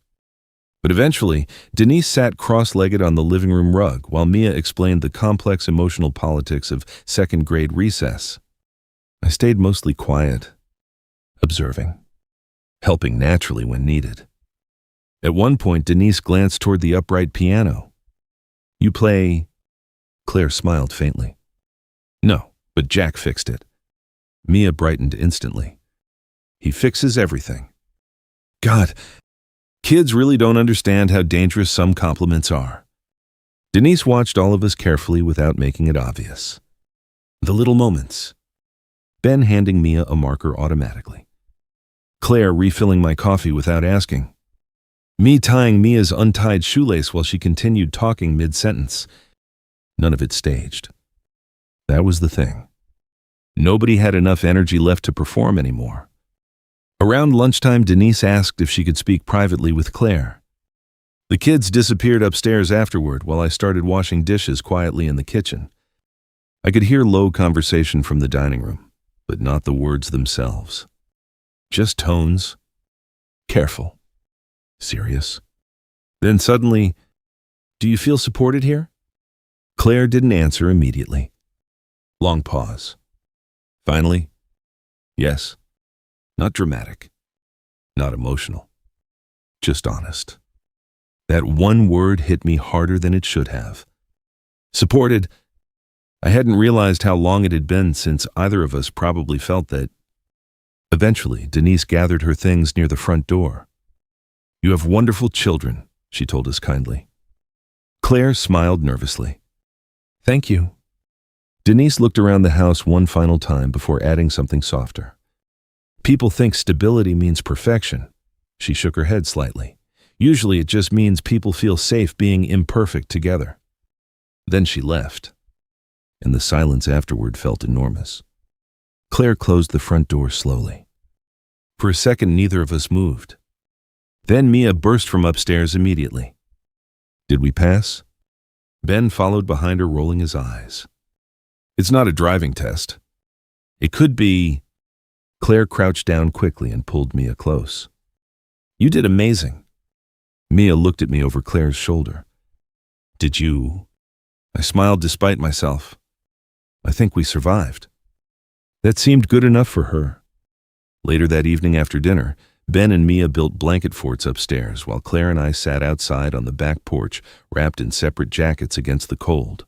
But eventually, Denise sat cross-legged on the living room rug while Mia explained the complex emotional politics of second-grade recess. I stayed mostly quiet, observing, helping naturally when needed. At one point, Denise glanced toward the upright piano. "You play?" Claire smiled faintly. "No, but Jack fixed it." Mia brightened instantly. "He fixes everything." God, kids really don't understand how dangerous some compliments are. Denise watched all of us carefully without making it obvious. The little moments. Ben handing Mia a marker automatically. Claire refilling my coffee without asking. Me tying Mia's untied shoelace while she continued talking mid-sentence. None of it staged. That was the thing. Nobody had enough energy left to perform anymore. Around lunchtime, Denise asked if she could speak privately with Claire. The kids disappeared upstairs afterward while I started washing dishes quietly in the kitchen. I could hear low conversation from the dining room, but not the words themselves. Just tones. Careful. Serious. Then suddenly, "Do you feel supported here?" Claire didn't answer immediately. Long pause. Finally, "Yes." Not dramatic. Not emotional. Just honest. That one word hit me harder than it should have. Supported. I hadn't realized how long it had been since either of us probably felt that. Eventually, Denise gathered her things near the front door. "You have wonderful children," she told us kindly. Claire smiled nervously. "Thank you." Denise looked around the house one final time before adding something softer. "People think stability means perfection." She shook her head slightly. "Usually it just means people feel safe being imperfect together." Then she left, and the silence afterward felt enormous. Claire closed the front door slowly. For a second, neither of us moved. Then Mia burst from upstairs immediately. "Did we pass?" Ben followed behind her, rolling his eyes. "It's not a driving test. It could be." Claire crouched down quickly and pulled Mia close. "You did amazing." Mia looked at me over Claire's shoulder. "Did you?" I smiled despite myself. "I think we survived." That seemed good enough for her. Later that evening after dinner, Ben and Mia built blanket forts upstairs while Claire and I sat outside on the back porch, wrapped in separate jackets against the cold.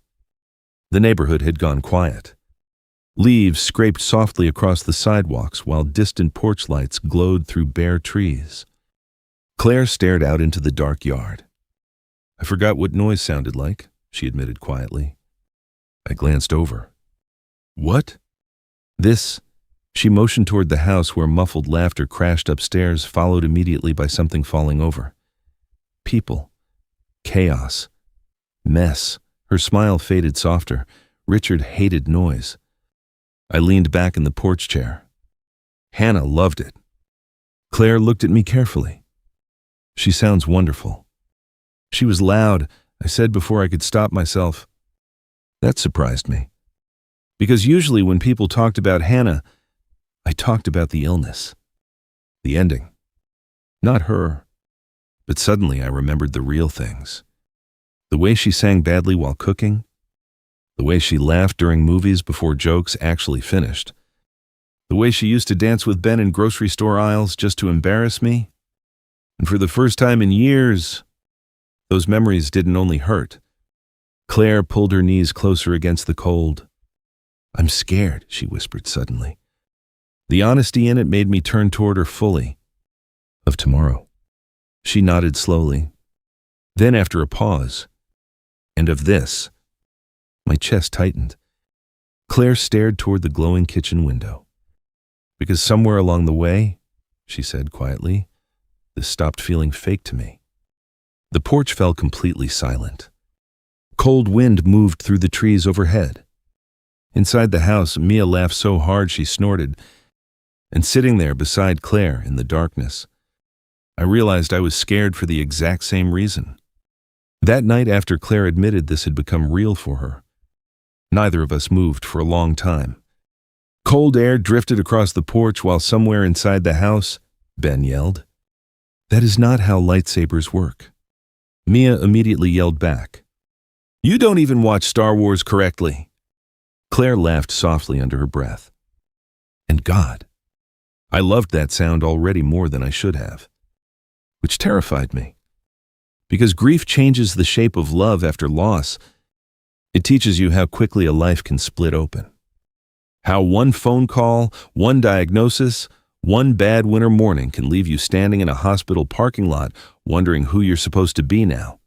The neighborhood had gone quiet. Leaves scraped softly across the sidewalks while distant porch lights glowed through bare trees. Claire stared out into the dark yard. "I forgot what noise sounded like," she admitted quietly. I glanced over. "What?" "This," She motioned toward the house where muffled laughter crashed upstairs, followed immediately by something falling over. People. Chaos. Mess. Her smile faded softer. Richard hated noise. I leaned back in the porch chair. Hannah loved it. Claire looked at me carefully. She sounds wonderful. She was loud, I said before I could stop myself. That surprised me. Because usually when people talked about Hannah, I talked about the illness. The ending. Not her. But suddenly I remembered the real things. The way she sang badly while cooking. The way she laughed during movies before jokes actually finished. The way she used to dance with Ben in grocery store aisles just to embarrass me. And for the first time in years, those memories didn't only hurt. Claire pulled her knees closer against the cold. I'm scared, she whispered suddenly. The honesty in it made me turn toward her fully. Of tomorrow. She nodded slowly. Then after a pause, and of this. My chest tightened. Claire stared toward the glowing kitchen window. Because somewhere along the way, she said quietly, this stopped feeling fake to me. The porch fell completely silent. Cold wind moved through the trees overhead. Inside the house, Mia laughed so hard she snorted, and sitting there beside Claire in the darkness, I realized I was scared for the exact same reason. That night after Claire admitted this had become real for her, neither of us moved for a long time. Cold air drifted across the porch while somewhere inside the house, Ben yelled, "That is not how lightsabers work." Mia immediately yelled back, "You don't even watch Star Wars correctly." Claire laughed softly under her breath. And God, I loved that sound already more than I should have, which terrified me. Because grief changes the shape of love after loss. It teaches you how quickly a life can split open. How one phone call, one diagnosis, one bad winter morning can leave you standing in a hospital parking lot wondering who you're supposed to be now.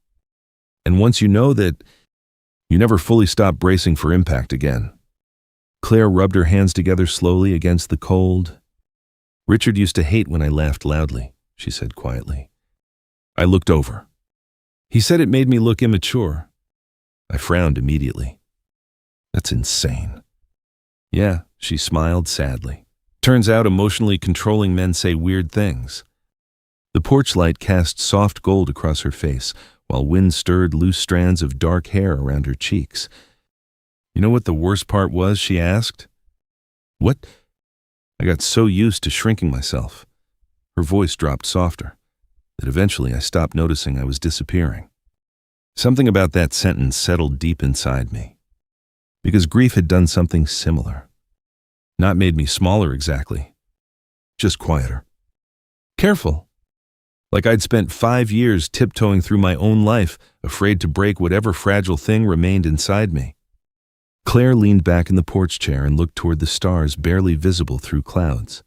And once you know that, you never fully stop bracing for impact again. Claire rubbed her hands together slowly against the cold. Richard used to hate when I laughed loudly, she said quietly. I looked over. He said it made me look immature. I frowned immediately. That's insane. Yeah, she smiled sadly. Turns out emotionally controlling men say weird things. The porch light cast soft gold across her face, while wind stirred loose strands of dark hair around her cheeks. You know what the worst part was, she asked. What? I got so used to shrinking myself. Her voice dropped softer, that eventually I stopped noticing I was disappearing. Something about that sentence settled deep inside me. Because grief had done something similar. Not made me smaller exactly, just quieter. Careful. Like I'd spent 5 years tiptoeing through my own life, afraid to break whatever fragile thing remained inside me. Claire leaned back in the porch chair and looked toward the stars barely visible through clouds.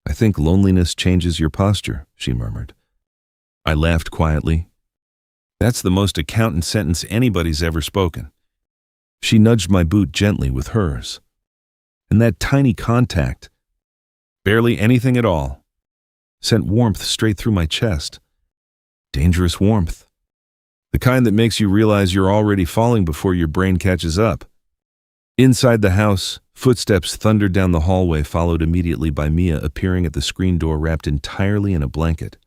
I think loneliness changes your posture, she murmured. I laughed quietly. That's the most accountant sentence anybody's ever spoken. She nudged my boot gently with hers. And that tiny contact, barely anything at all, sent warmth straight through my chest. Dangerous warmth. The kind that makes you realize you're already falling before your brain catches up. Inside the house, footsteps thundered down the hallway, followed immediately by Mia appearing at the screen door wrapped entirely in a blanket.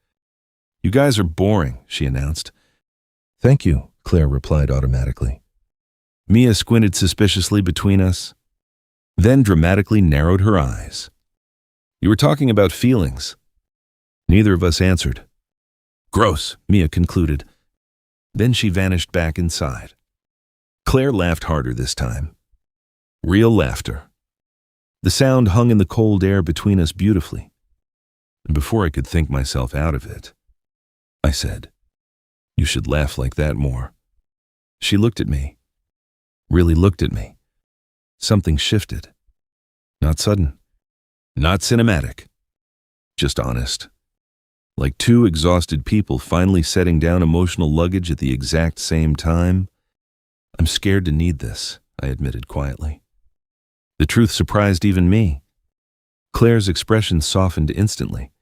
You guys are boring, she announced. Thank you, Claire replied automatically. Mia squinted suspiciously between us, then dramatically narrowed her eyes. You were talking about feelings. Neither of us answered. Gross, Mia concluded. Then she vanished back inside. Claire laughed harder this time. Real laughter. The sound hung in the cold air between us beautifully. And before I could think myself out of it, I said, You should laugh like that more. She looked at me. Really looked at me. Something shifted. Not sudden. Not cinematic. Just honest. Like two exhausted people finally setting down emotional luggage at the exact same time. I'm scared to need this, I admitted quietly. The truth surprised even me. Claire's expression softened instantly.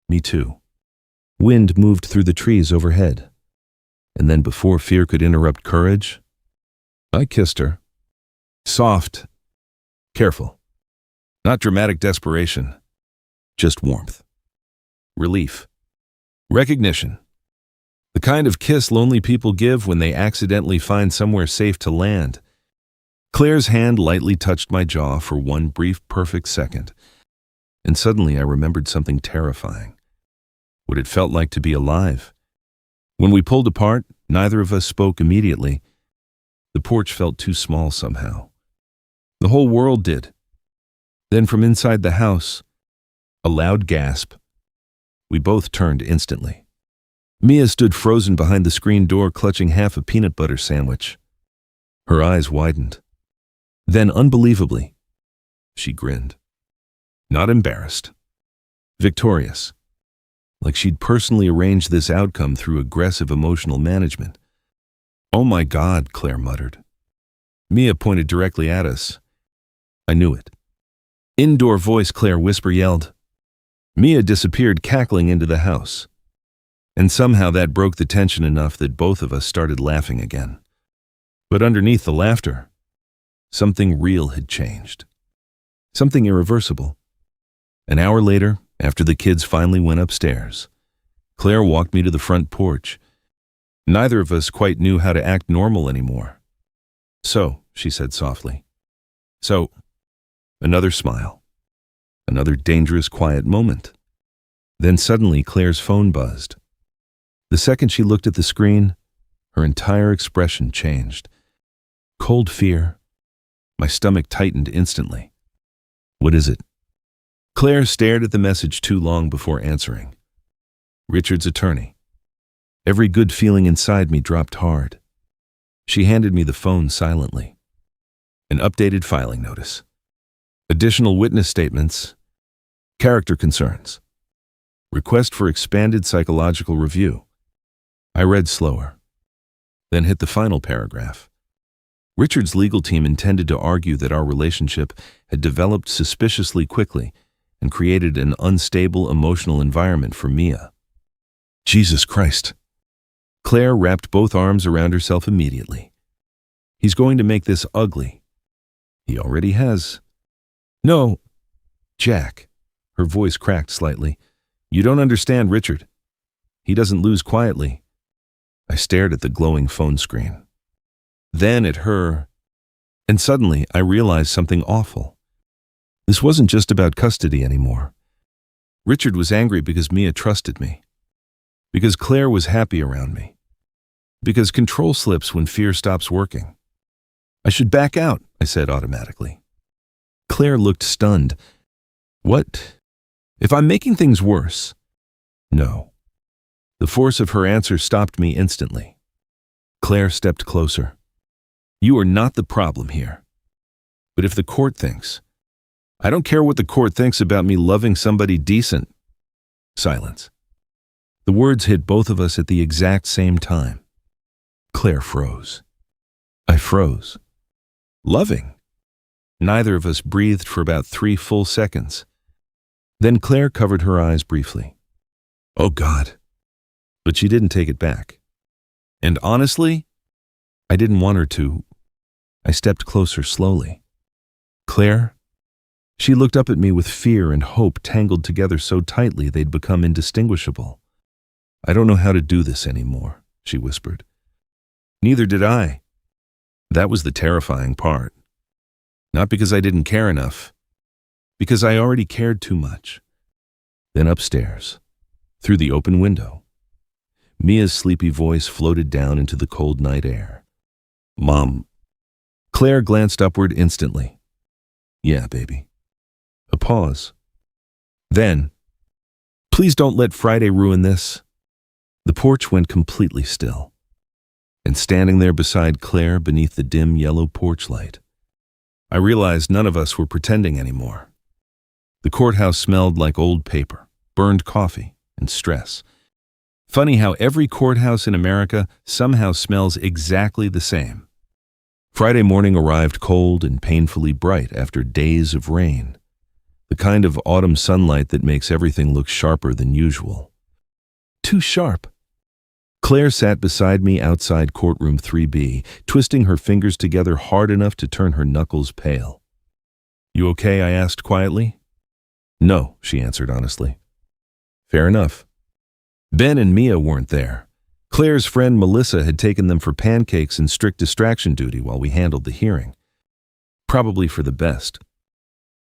Me too. Wind moved through the trees overhead. And then before fear could interrupt courage, I kissed her. Soft. Careful. Not dramatic desperation. Just warmth. Relief. Recognition. The kind of kiss lonely people give when they accidentally find somewhere safe to land. Claire's hand lightly touched my jaw for one brief, perfect second. And suddenly I remembered something terrifying. What it felt like to be alive. When we pulled apart, neither of us spoke immediately. The porch felt too small somehow. The whole world did. Then from inside the house, a loud gasp. We both turned instantly. Mia stood frozen behind the screen door, clutching half a peanut butter sandwich. Her eyes widened. Then, unbelievably, she grinned. Not embarrassed. Victorious. Like she'd personally arranged this outcome through aggressive emotional management. "Oh my God," Claire muttered. Mia pointed directly at us. I knew it. Indoor voice, Claire whisper yelled. Mia disappeared, cackling into the house. And somehow that broke the tension enough that both of us started laughing again. But underneath the laughter, something real had changed. Something irreversible. An hour later, after the kids finally went upstairs, Claire walked me to the front porch. Neither of us quite knew how to act normal anymore. "So," she said softly. "So," another smile. Another dangerous, quiet moment. Then suddenly Claire's phone buzzed. The second she looked at the screen, her entire expression changed. Cold fear. My stomach tightened instantly. "What is it?" Claire stared at the message too long before answering. Richard's attorney. Every good feeling inside me dropped hard. She handed me the phone silently. An updated filing notice. Additional witness statements. Character concerns. Request for expanded psychological review. I read slower, then hit the final paragraph. Richard's legal team intended to argue that our relationship had developed suspiciously quickly and created an unstable emotional environment for Mia. Jesus Christ. Claire wrapped both arms around herself immediately. He's going to make this ugly. He already has. No, Jack. Her voice cracked slightly. You don't understand Richard. He doesn't lose quietly. I stared at the glowing phone screen. Then at her, and suddenly I realized something awful. This wasn't just about custody anymore. Richard was angry because Mia trusted me. Because Claire was happy around me. Because control slips when fear stops working. I should back out, I said automatically. Claire looked stunned. What? If I'm making things worse? No. The force of her answer stopped me instantly. Claire stepped closer. You are not the problem here. But if the court thinks, I don't care what the court thinks about me loving somebody decent. Silence. The words hit both of us at the exact same time. Claire froze. I froze. Loving. Neither of us breathed for about 3 full seconds. Then Claire covered her eyes briefly. Oh God. But she didn't take it back. And honestly, I didn't want her to. I stepped closer slowly. Claire? She looked up at me with fear and hope tangled together so tightly they'd become indistinguishable. I don't know how to do this anymore, she whispered. Neither did I. That was the terrifying part. Not because I didn't care enough, because I already cared too much. Then upstairs, through the open window, Mia's sleepy voice floated down into the cold night air. Mom. Claire glanced upward instantly. Yeah, baby. A pause. Then, please don't let Friday ruin this. The porch went completely still. And standing there beside Claire beneath the dim yellow porch light, I realized none of us were pretending anymore. The courthouse smelled like old paper, burned coffee, and stress. Funny how every courthouse in America somehow smells exactly the same. Friday morning arrived cold and painfully bright after days of rain. the kind of autumn sunlight that makes everything look sharper than usual. Too sharp. Claire sat beside me outside courtroom 3B, twisting her fingers together hard enough to turn her knuckles pale. "You okay?" I asked quietly. "No," she answered honestly. "Fair enough." Ben and Mia weren't there. Claire's friend Melissa had taken them for pancakes and strict distraction duty while we handled the hearing. Probably for the best.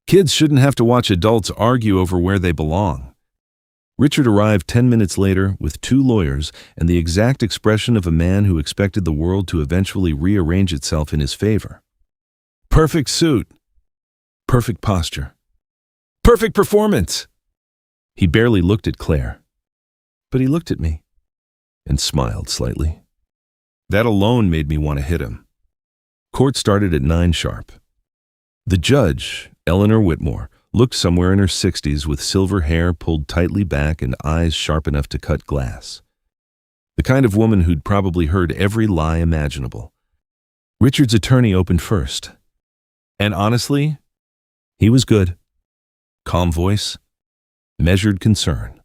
Kids shouldn't have to watch adults argue over where they belong. Richard arrived 10 minutes later with 2 lawyers and the exact expression of a man who expected the world to eventually rearrange itself in his favor. Perfect suit. Perfect posture. Perfect performance. He barely looked at Claire, but he looked at me and smiled slightly. That alone made me want to hit him. Court started at 9 sharp. The judge, Eleanor Whitmore, looked somewhere in her 60s with silver hair pulled tightly back and eyes sharp enough to cut glass. The kind of woman who'd probably heard every lie imaginable. Richard's attorney opened first. And honestly, he was good. Calm voice, measured concern,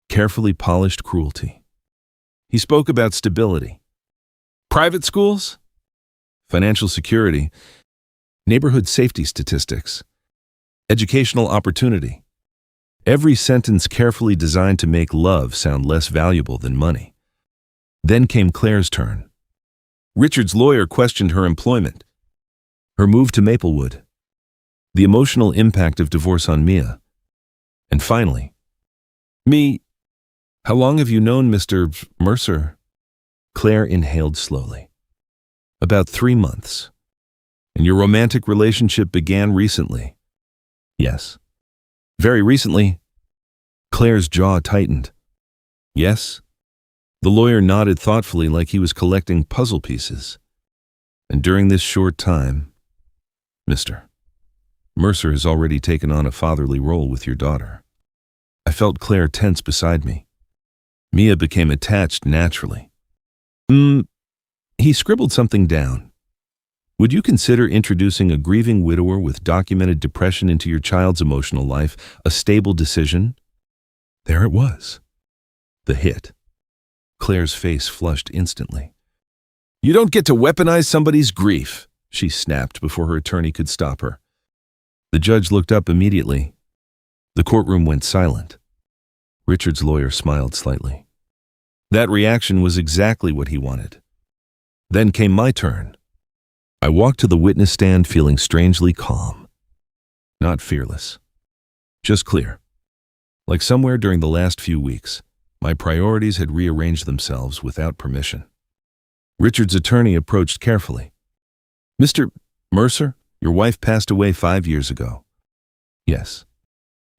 carefully polished cruelty. He spoke about stability. Private schools? Financial security. Neighborhood safety statistics. Educational opportunity. Every sentence carefully designed to make love sound less valuable than money. Then came Claire's turn. Richard's lawyer questioned her employment, her move to Maplewood, the emotional impact of divorce on Mia. And finally, me, how long have you known Mr. Mercer? Claire inhaled slowly. About 3 months. And your romantic relationship began recently. Yes. Very recently. Claire's jaw tightened. Yes. The lawyer nodded thoughtfully like he was collecting puzzle pieces. And during this short time, Mr. Mercer has already taken on a fatherly role with your daughter. I felt Claire tense beside me. Mia became attached naturally. He scribbled something down. Would you consider introducing a grieving widower with documented depression into your child's emotional life a stable decision? There it was. The hit. Claire's face flushed instantly. You don't get to weaponize somebody's grief, she snapped before her attorney could stop her. The judge looked up immediately. The courtroom went silent. Richard's lawyer smiled slightly. That reaction was exactly what he wanted. Then came my turn. I walked to the witness stand feeling strangely calm. Not fearless. Just clear. Like somewhere during the last few weeks, my priorities had rearranged themselves without permission. Richard's attorney approached carefully. Mr. Mercer, your wife passed away 5 years ago. Yes.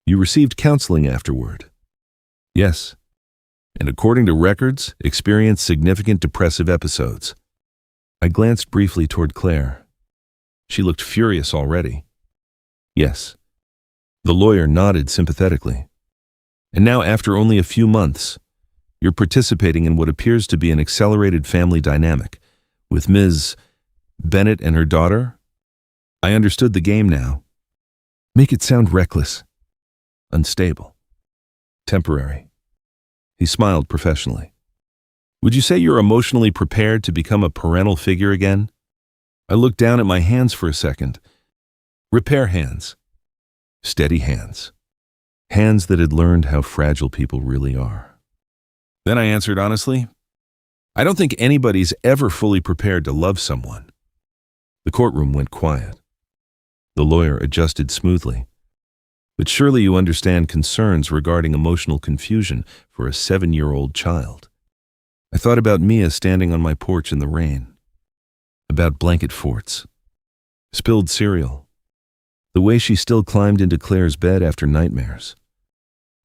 You received counseling afterward. Yes. And according to records, experienced significant depressive episodes. I glanced briefly toward Claire. She looked furious already. Yes. The lawyer nodded sympathetically. And now, after only a few months, you're participating in what appears to be an accelerated family dynamic with Ms. Bennett and her daughter? I understood the game now. Make it sound reckless, unstable, temporary. He smiled professionally. Would you say you're emotionally prepared to become a parental figure again? I looked down at my hands for a second. Repair hands. Steady hands. Hands that had learned how fragile people really are. Then I answered honestly, I don't think anybody's ever fully prepared to love someone. The courtroom went quiet. The lawyer adjusted smoothly. But surely you understand concerns regarding emotional confusion for a 7-year-old child. I thought about Mia standing on my porch in the rain, about blanket forts, spilled cereal, the way she still climbed into Claire's bed after nightmares,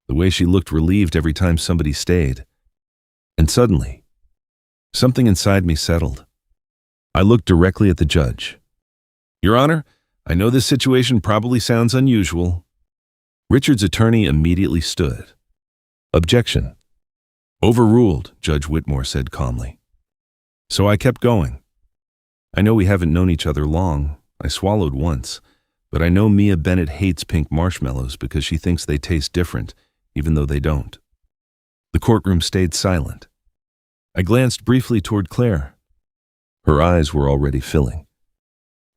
the way she looked relieved every time somebody stayed. And suddenly, something inside me settled. I looked directly at the judge. Your Honor, I know this situation probably sounds unusual. Richard's attorney immediately stood. Objection. Overruled, Judge Whitmore said calmly. So I kept going. I know we haven't known each other long. I swallowed once. But I know Mia Bennett hates pink marshmallows because she thinks they taste different, even though they don't. The courtroom stayed silent. I glanced briefly toward Claire. Her eyes were already filling.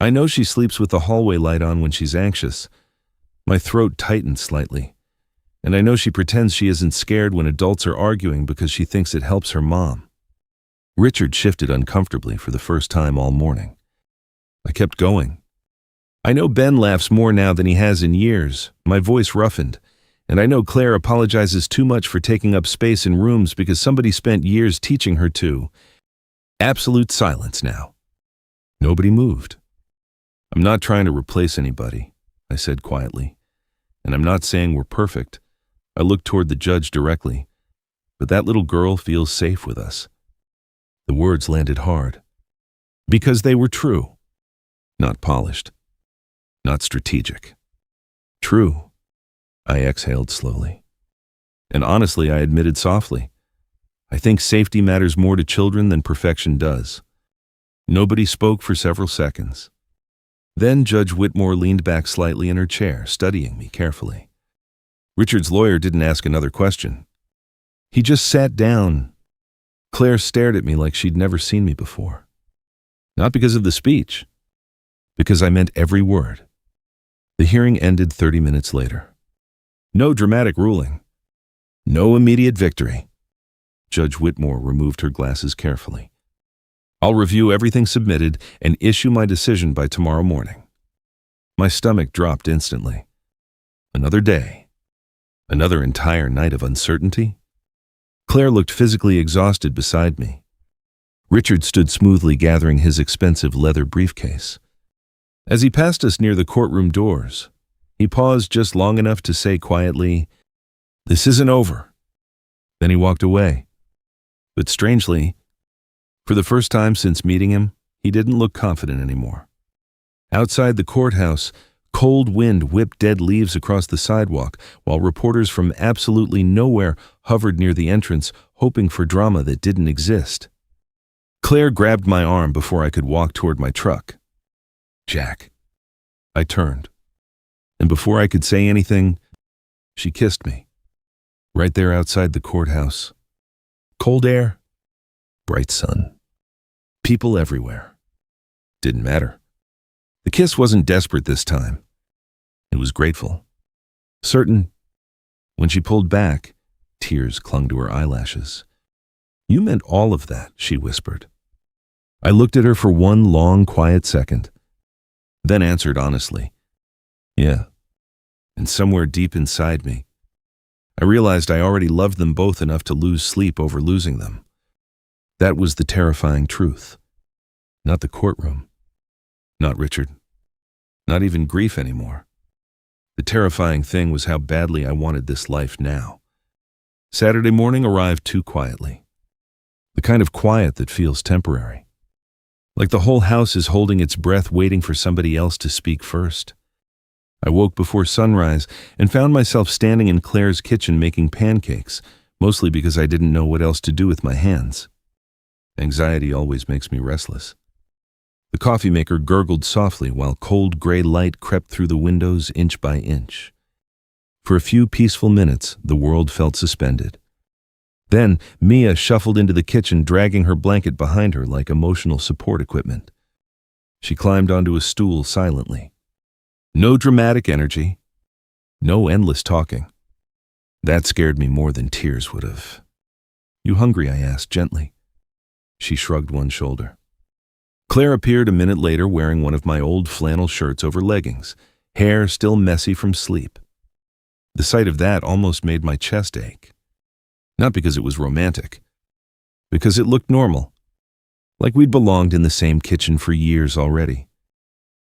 I know she sleeps with the hallway light on when she's anxious. My throat tightened slightly, and I know she pretends she isn't scared when adults are arguing because she thinks it helps her mom. Richard shifted uncomfortably for the first time all morning. I kept going. I know Ben laughs more now than he has in years. My voice roughened, and I know Claire apologizes too much for taking up space in rooms because somebody spent years teaching her to. Absolute silence now. Nobody moved. I'm not trying to replace anybody, I said quietly, and I'm not saying we're perfect. I looked toward the judge directly, but that little girl feels safe with us. The words landed hard, because they were true, not polished, not strategic. True, I exhaled slowly. And honestly, I admitted softly, I think safety matters more to children than perfection does. Nobody spoke for several seconds. Then Judge Whitmore leaned back slightly in her chair, studying me carefully. Richard's lawyer didn't ask another question. He just sat down. Claire stared at me like she'd never seen me before. Not because of the speech, because I meant every word. The hearing ended 30 minutes later. No dramatic ruling. No immediate victory. Judge Whitmore removed her glasses carefully. I'll review everything submitted and issue my decision by tomorrow morning. My stomach dropped instantly. Another day. Another entire night of uncertainty. Claire looked physically exhausted beside me. Richard stood smoothly gathering his expensive leather briefcase. As he passed us near the courtroom doors, he paused just long enough to say quietly, "This isn't over." Then he walked away. But strangely, for the first time since meeting him, he didn't look confident anymore. Outside the courthouse, cold wind whipped dead leaves across the sidewalk, while reporters from absolutely nowhere hovered near the entrance, hoping for drama that didn't exist. Claire grabbed my arm before I could walk toward my truck. "Jack." I turned, and before I could say anything, she kissed me. Right there outside the courthouse. Cold air, bright sun, people everywhere. Didn't matter. The kiss wasn't desperate this time. It was grateful. Certain. When she pulled back, tears clung to her eyelashes. "You meant all of that," she whispered. I looked at her for one long, quiet second, then answered honestly, "Yeah." And somewhere deep inside me, I realized I already loved them both enough to lose sleep over losing them. That was the terrifying truth. Not the courtroom. Not Richard. Not even grief anymore. The terrifying thing was how badly I wanted this life now. Saturday morning arrived too quietly. The kind of quiet that feels temporary. Like the whole house is holding its breath waiting for somebody else to speak first. I woke before sunrise and found myself standing in Claire's kitchen making pancakes, mostly because I didn't know what else to do with my hands. Anxiety always makes me restless. The coffee maker gurgled softly while cold gray light crept through the windows inch by inch. For a few peaceful minutes, the world felt suspended. Then, Mia shuffled into the kitchen, dragging her blanket behind her like emotional support equipment. She climbed onto a stool silently. No dramatic energy. No endless talking. That scared me more than tears would have. "You hungry?" I asked gently. She shrugged one shoulder. Claire appeared a minute later wearing one of my old flannel shirts over leggings, hair still messy from sleep. The sight of that almost made my chest ache. Not because it was romantic, because it looked normal, like we'd belonged in the same kitchen for years already.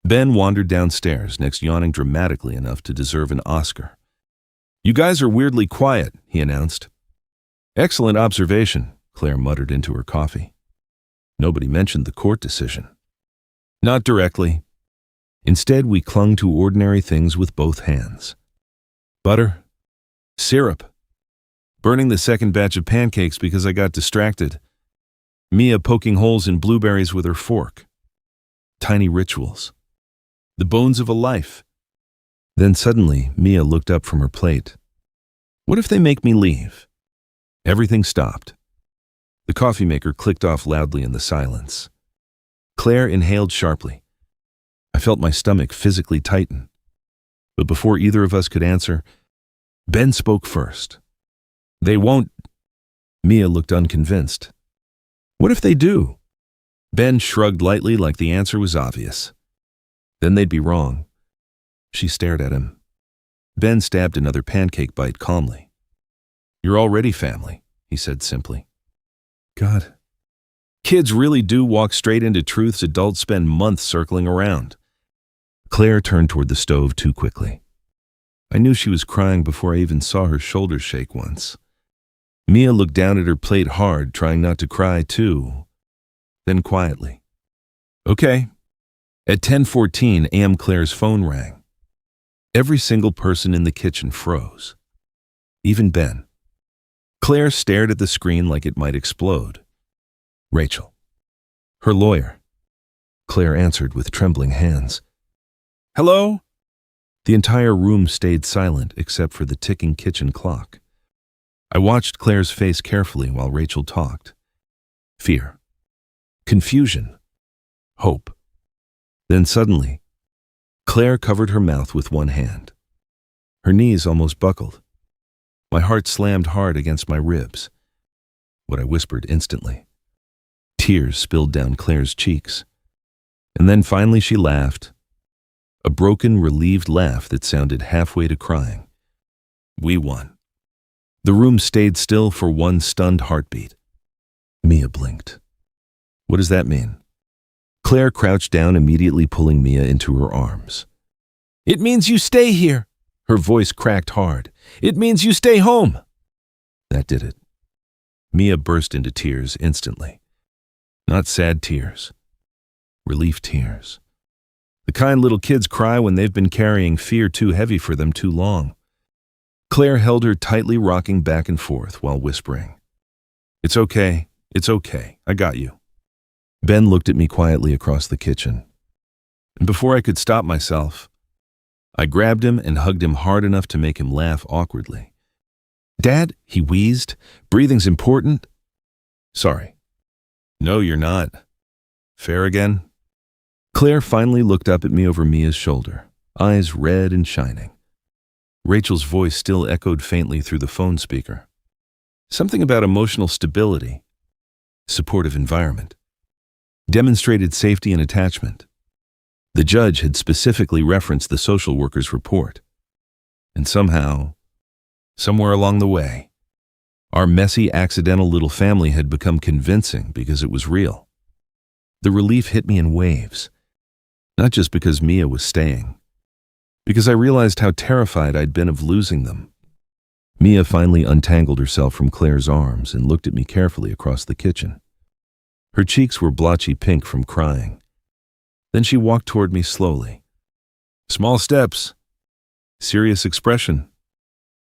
Ben wandered downstairs, next yawning dramatically enough to deserve an Oscar. "You guys are weirdly quiet," he announced. "Excellent observation," Claire muttered into her coffee. Nobody mentioned the court decision. Not directly. Instead, we clung to ordinary things with both hands. Butter. Syrup. Burning the second batch of pancakes because I got distracted. Mia poking holes in blueberries with her fork. Tiny rituals. The bones of a life, Then suddenly, Mia looked up from her plate. What if they make me leave? Everything stopped. The coffee maker clicked off loudly in the silence. Claire inhaled sharply. I felt my stomach physically tighten. But before either of us could answer, Ben spoke first. They won't. Mia looked unconvinced. What if they do? Ben shrugged lightly like the answer was obvious. Then they'd be wrong. She stared at him. Ben stabbed another pancake bite calmly. You're already family, he said simply. God. Kids really do walk straight into truths adults spend months circling around. Claire turned toward the stove too quickly. I knew she was crying before I even saw her shoulders shake once. Mia looked down at her plate hard, trying not to cry too. Then quietly. Okay. At 10:14 a.m. Claire's phone rang. Every single person in the kitchen froze. Even Ben. Claire stared at the screen like it might explode. Rachel. Her lawyer. Claire answered with trembling hands. Hello? The entire room stayed silent except for the ticking kitchen clock. I watched Claire's face carefully while Rachel talked. Fear. Confusion. Hope. Then suddenly, Claire covered her mouth with one hand. Her knees almost buckled. My heart slammed hard against my ribs. What I whispered instantly. Tears spilled down Claire's cheeks. And then finally she laughed. A broken, relieved laugh that sounded halfway to crying. We won. The room stayed still for one stunned heartbeat. Mia blinked. What does that mean? Claire crouched down, immediately pulling Mia into her arms. It means you stay here. Her voice cracked hard. It means you stay home. That did it. Mia burst into tears instantly. Not sad tears. Relief tears. The kind little kids cry when they've been carrying fear too heavy for them too long. Claire held her tightly, rocking back and forth while whispering. It's okay. I got you. Ben looked at me quietly across the kitchen. And before I could stop myself, I grabbed him and hugged him hard enough to make him laugh awkwardly. Dad, he wheezed, breathing's important. Sorry. No, you're not. Fair again? Claire finally looked up at me over Mia's shoulder, eyes red and shining. Rachel's voice still echoed faintly through the phone speaker. Something about emotional stability, supportive environment, demonstrated safety and attachment. The judge had specifically referenced the social worker's report. And somehow, somewhere along the way, our messy, accidental little family had become convincing because it was real. The relief hit me in waves, not just because Mia was staying, because I realized how terrified I'd been of losing them. Mia finally untangled herself from Claire's arms and looked at me carefully across the kitchen. Her cheeks were blotchy pink from crying. Then she walked toward me slowly. Small steps. Serious expression.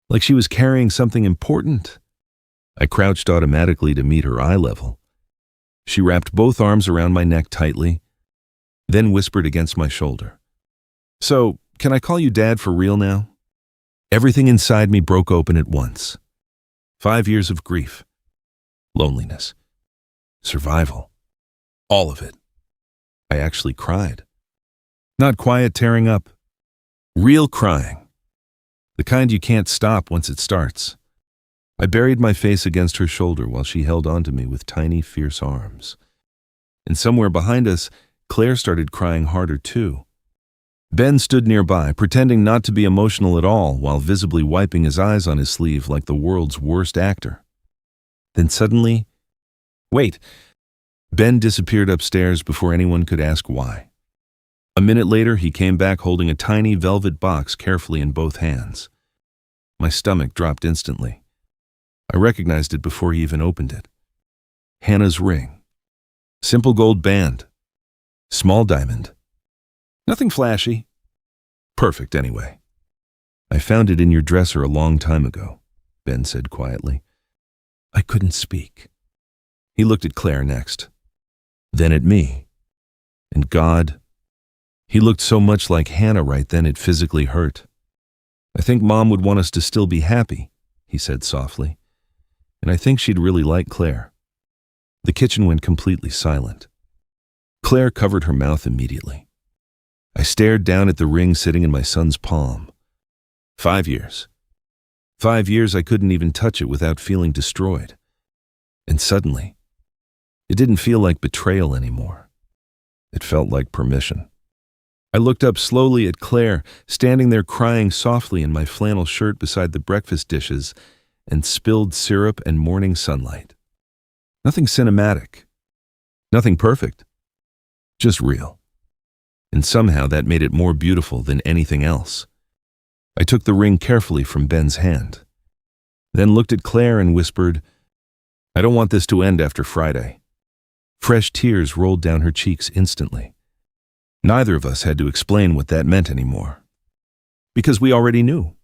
Like she was carrying something important. I crouched automatically to meet her eye level. She wrapped both arms around my neck tightly, then whispered against my shoulder. So, can I call you Dad for real now? Everything inside me broke open at once. 5 years of grief, loneliness, survival, all of it. I actually cried. Not quiet tearing up, real crying. The kind you can't stop once it starts. I buried my face against her shoulder while she held onto me with tiny, fierce arms. And somewhere behind us, Claire started crying harder too. Ben stood nearby, pretending not to be emotional at all while visibly wiping his eyes on his sleeve like the world's worst actor. Then suddenly, wait, Ben disappeared upstairs before anyone could ask why. A minute later, he came back holding a tiny velvet box carefully in both hands. My stomach dropped instantly. I recognized it before he even opened it. Hannah's ring. Simple gold band. Small diamond. Nothing flashy. Perfect anyway. I found it in your dresser a long time ago, Ben said quietly. I couldn't speak. He looked at Claire next. Then at me. And God. He looked so much like Hannah right then it physically hurt. I think Mom would want us to still be happy, he said softly. And I think she'd really like Claire. The kitchen went completely silent. Claire covered her mouth immediately. I stared down at the ring sitting in my son's palm. 5 years. 5 years I couldn't even touch it without feeling destroyed. And suddenly, it didn't feel like betrayal anymore. It felt like permission. I looked up slowly at Claire, standing there crying softly in my flannel shirt beside the breakfast dishes and spilled syrup and morning sunlight. Nothing cinematic. Nothing perfect. Just real. And somehow that made it more beautiful than anything else. I took the ring carefully from Ben's hand, then looked at Claire and whispered, I don't want this to end after Friday. Fresh tears rolled down her cheeks instantly. Neither of us had to explain what that meant anymore. Because we already knew.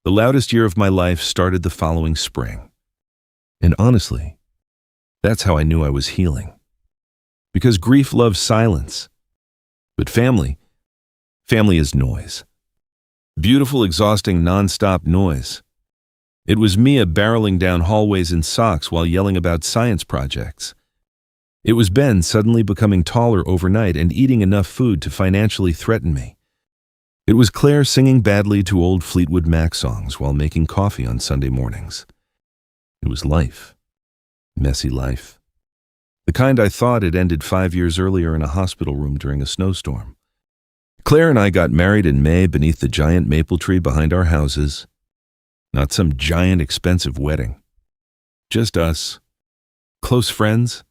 The loudest year of my life started the following spring. And honestly, that's how I knew I was healing. Because grief loves silence. But family is noise. Beautiful, exhausting, non-stop noise. It was Mia barreling down hallways in socks while yelling about science projects. It was Ben suddenly becoming taller overnight and eating enough food to financially threaten me. It was Claire singing badly to old Fleetwood Mac songs while making coffee on Sunday mornings. It was life. Messy life. The kind I thought had ended 5 years earlier in a hospital room during a snowstorm. Claire and I got married in May beneath the giant maple tree behind our houses. Not some giant expensive wedding. Just us. Close friends.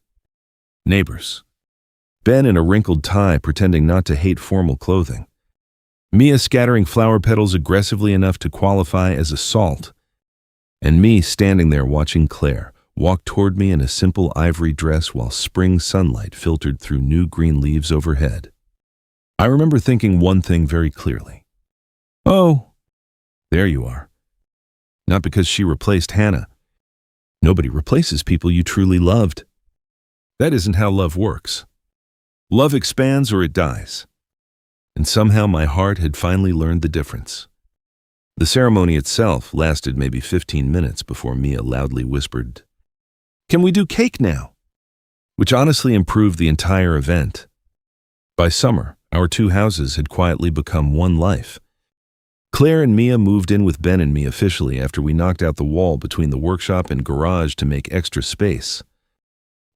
Neighbors. Ben in a wrinkled tie pretending not to hate formal clothing. Mia scattering flower petals aggressively enough to qualify as assault. And me standing there watching Claire walk toward me in a simple ivory dress while spring sunlight filtered through new green leaves overhead. I remember thinking one thing very clearly. Oh, there you are. Not because she replaced Hannah. Nobody replaces people you truly loved. That isn't how love works. Love expands or it dies. And somehow my heart had finally learned the difference. The ceremony itself lasted maybe 15 minutes before Mia loudly whispered, "Can we do cake now?" Which honestly improved the entire event. By summer, our 2 houses had quietly become one life. Claire and Mia moved in with Ben and me officially after we knocked out the wall between the workshop and garage to make extra space.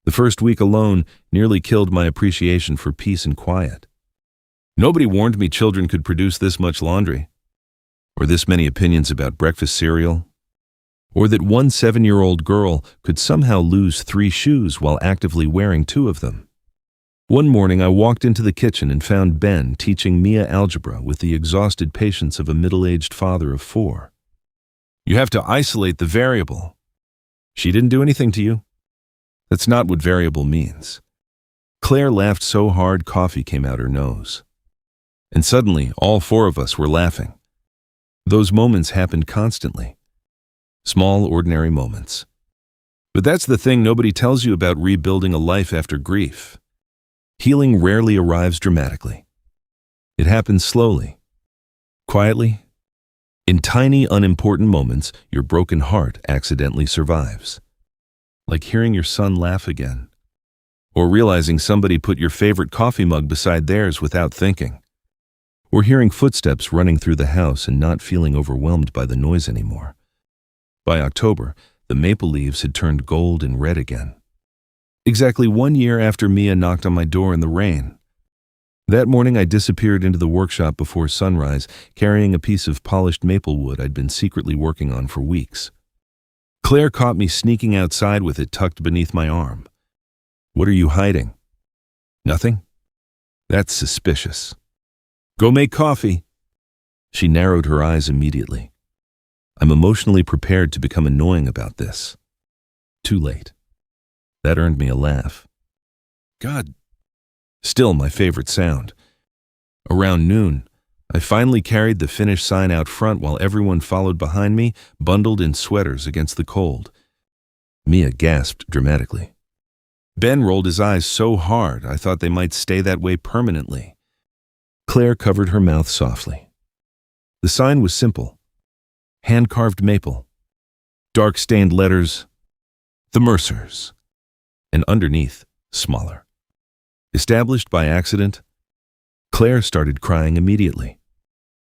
The first week alone nearly killed my appreciation for peace and quiet. Nobody warned me children could produce this much laundry, or this many opinions about breakfast cereal, or that one 7-year-old girl could somehow lose 3 shoes while actively wearing 2 of them. One morning I walked into the kitchen and found Ben teaching Mia algebra with the exhausted patience of a middle-aged father of 4. You have to isolate the variable. She didn't do anything to you. That's not what variable means. Claire laughed so hard coffee came out her nose. And suddenly, all 4 of us were laughing. Those moments happened constantly. Small, ordinary moments. But that's the thing nobody tells you about rebuilding a life after grief. Healing rarely arrives dramatically. It happens slowly, quietly. In tiny, unimportant moments, your broken heart accidentally survives. Like hearing your son laugh again, or realizing somebody put your favorite coffee mug beside theirs without thinking, or hearing footsteps running through the house and not feeling overwhelmed by the noise anymore. By October, the maple leaves had turned gold and red again. Exactly 1 year after Mia knocked on my door in the rain. That morning I disappeared into the workshop before sunrise, carrying a piece of polished maple wood I'd been secretly working on for weeks. Claire caught me sneaking outside with it tucked beneath my arm. "What are you hiding?" "Nothing." "That's suspicious." "Go make coffee." She narrowed her eyes immediately. I'm emotionally prepared to become annoying about this. Too late. That earned me a laugh. God. Still my favorite sound. Around noon, I finally carried the finish sign out front while everyone followed behind me, bundled in sweaters against the cold. Mia gasped dramatically. Ben rolled his eyes so hard I thought they might stay that way permanently. Claire covered her mouth softly. The sign was simple. Hand-carved maple. Dark-stained letters, the Mercers. And underneath, smaller. Established by accident, Claire started crying immediately.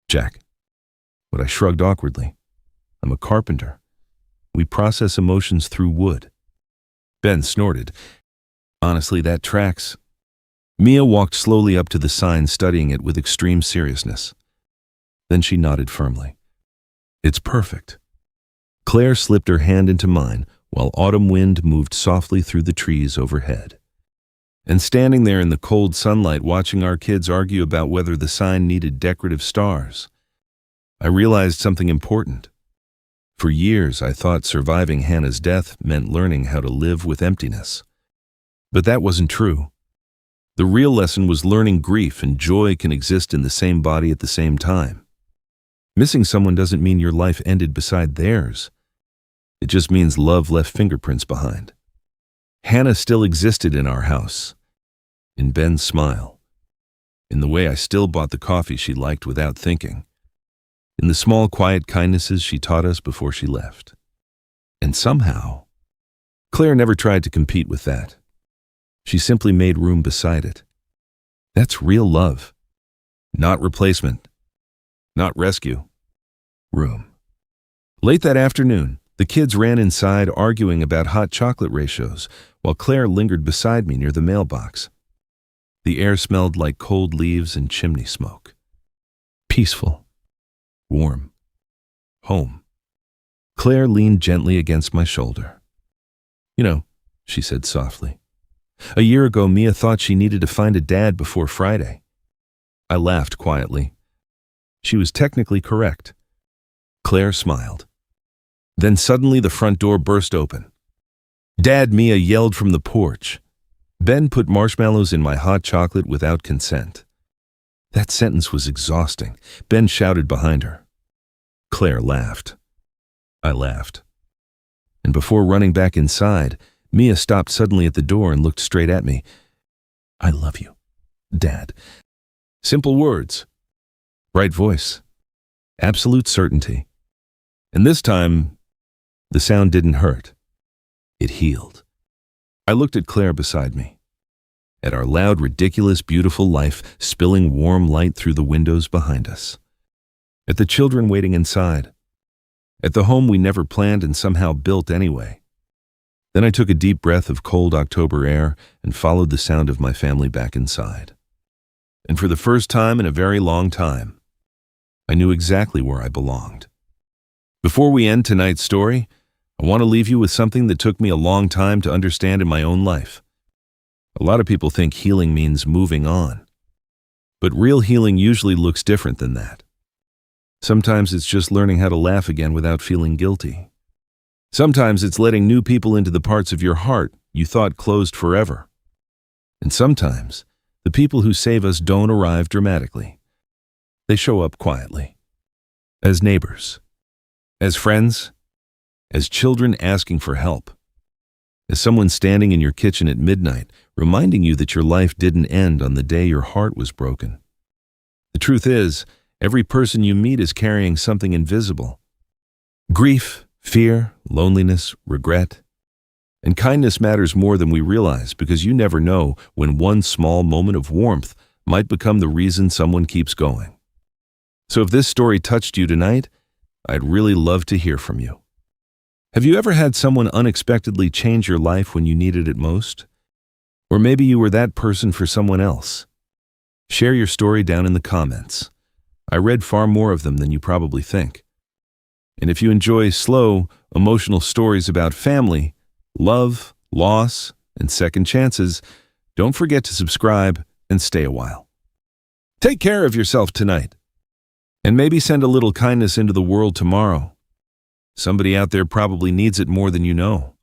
Jack. But I shrugged awkwardly. I'm a carpenter. We process emotions through wood. Ben snorted. Honestly, that tracks. Mia walked slowly up to the sign, studying it with extreme seriousness. Then she nodded firmly. It's perfect. Claire slipped her hand into mine while autumn wind moved softly through the trees overhead. And standing there in the cold sunlight watching our kids argue about whether the sign needed decorative stars, I realized something important. For years, I thought surviving Hannah's death meant learning how to live with emptiness. But that wasn't true. The real lesson was learning grief and joy can exist in the same body at the same time. Missing someone doesn't mean your life ended beside theirs. It just means love left fingerprints behind. Hannah still existed in our house, in Ben's smile, in the way I still bought the coffee she liked without thinking, in the small quiet kindnesses she taught us before she left. And somehow, Claire never tried to compete with that. She simply made room beside it. That's real love. Not replacement. Not rescue. Room. Late that afternoon, the kids ran inside arguing about hot chocolate ratios, while Claire lingered beside me near the mailbox. The air smelled like cold leaves and chimney smoke. Peaceful. Warm. Home. Claire leaned gently against my shoulder. You know, she said softly, a year ago Mia thought she needed to find a dad before Friday. I laughed quietly. She was technically correct. Claire smiled. Then suddenly the front door burst open. Dad, Mia yelled from the porch. Ben put marshmallows in my hot chocolate without consent. That sentence was exhausting. Ben shouted behind her. Claire laughed. I laughed. And before running back inside, Mia stopped suddenly at the door and looked straight at me. I love you, Dad. Simple words. Bright voice. Absolute certainty. And this time, the sound didn't hurt. It healed. I looked at Claire beside me. At our loud, ridiculous, beautiful life spilling warm light through the windows behind us. At the children waiting inside. At the home we never planned and somehow built anyway. Then I took a deep breath of cold October air and followed the sound of my family back inside. And for the first time in a very long time, I knew exactly where I belonged. Before we end tonight's story, I want to leave you with something that took me a long time to understand in my own life. A lot of people think healing means moving on. But real healing usually looks different than that. Sometimes it's just learning how to laugh again without feeling guilty. Sometimes it's letting new people into the parts of your heart you thought closed forever. And sometimes the people who save us don't arrive dramatically. They show up quietly. As neighbors. As friends. As children asking for help. As someone standing in your kitchen at midnight, reminding you that your life didn't end on the day your heart was broken. The truth is, every person you meet is carrying something invisible. Grief, fear, loneliness, regret. And kindness matters more than we realize because you never know when one small moment of warmth might become the reason someone keeps going. So if this story touched you tonight, I'd really love to hear from you. Have you ever had someone unexpectedly change your life when you needed it most? Or maybe you were that person for someone else. Share your story down in the comments. I read far more of them than you probably think. And if you enjoy slow, emotional stories about family, love, loss, and second chances, don't forget to subscribe and stay a while. Take care of yourself tonight. And maybe send a little kindness into the world tomorrow. Somebody out there probably needs it more than you know.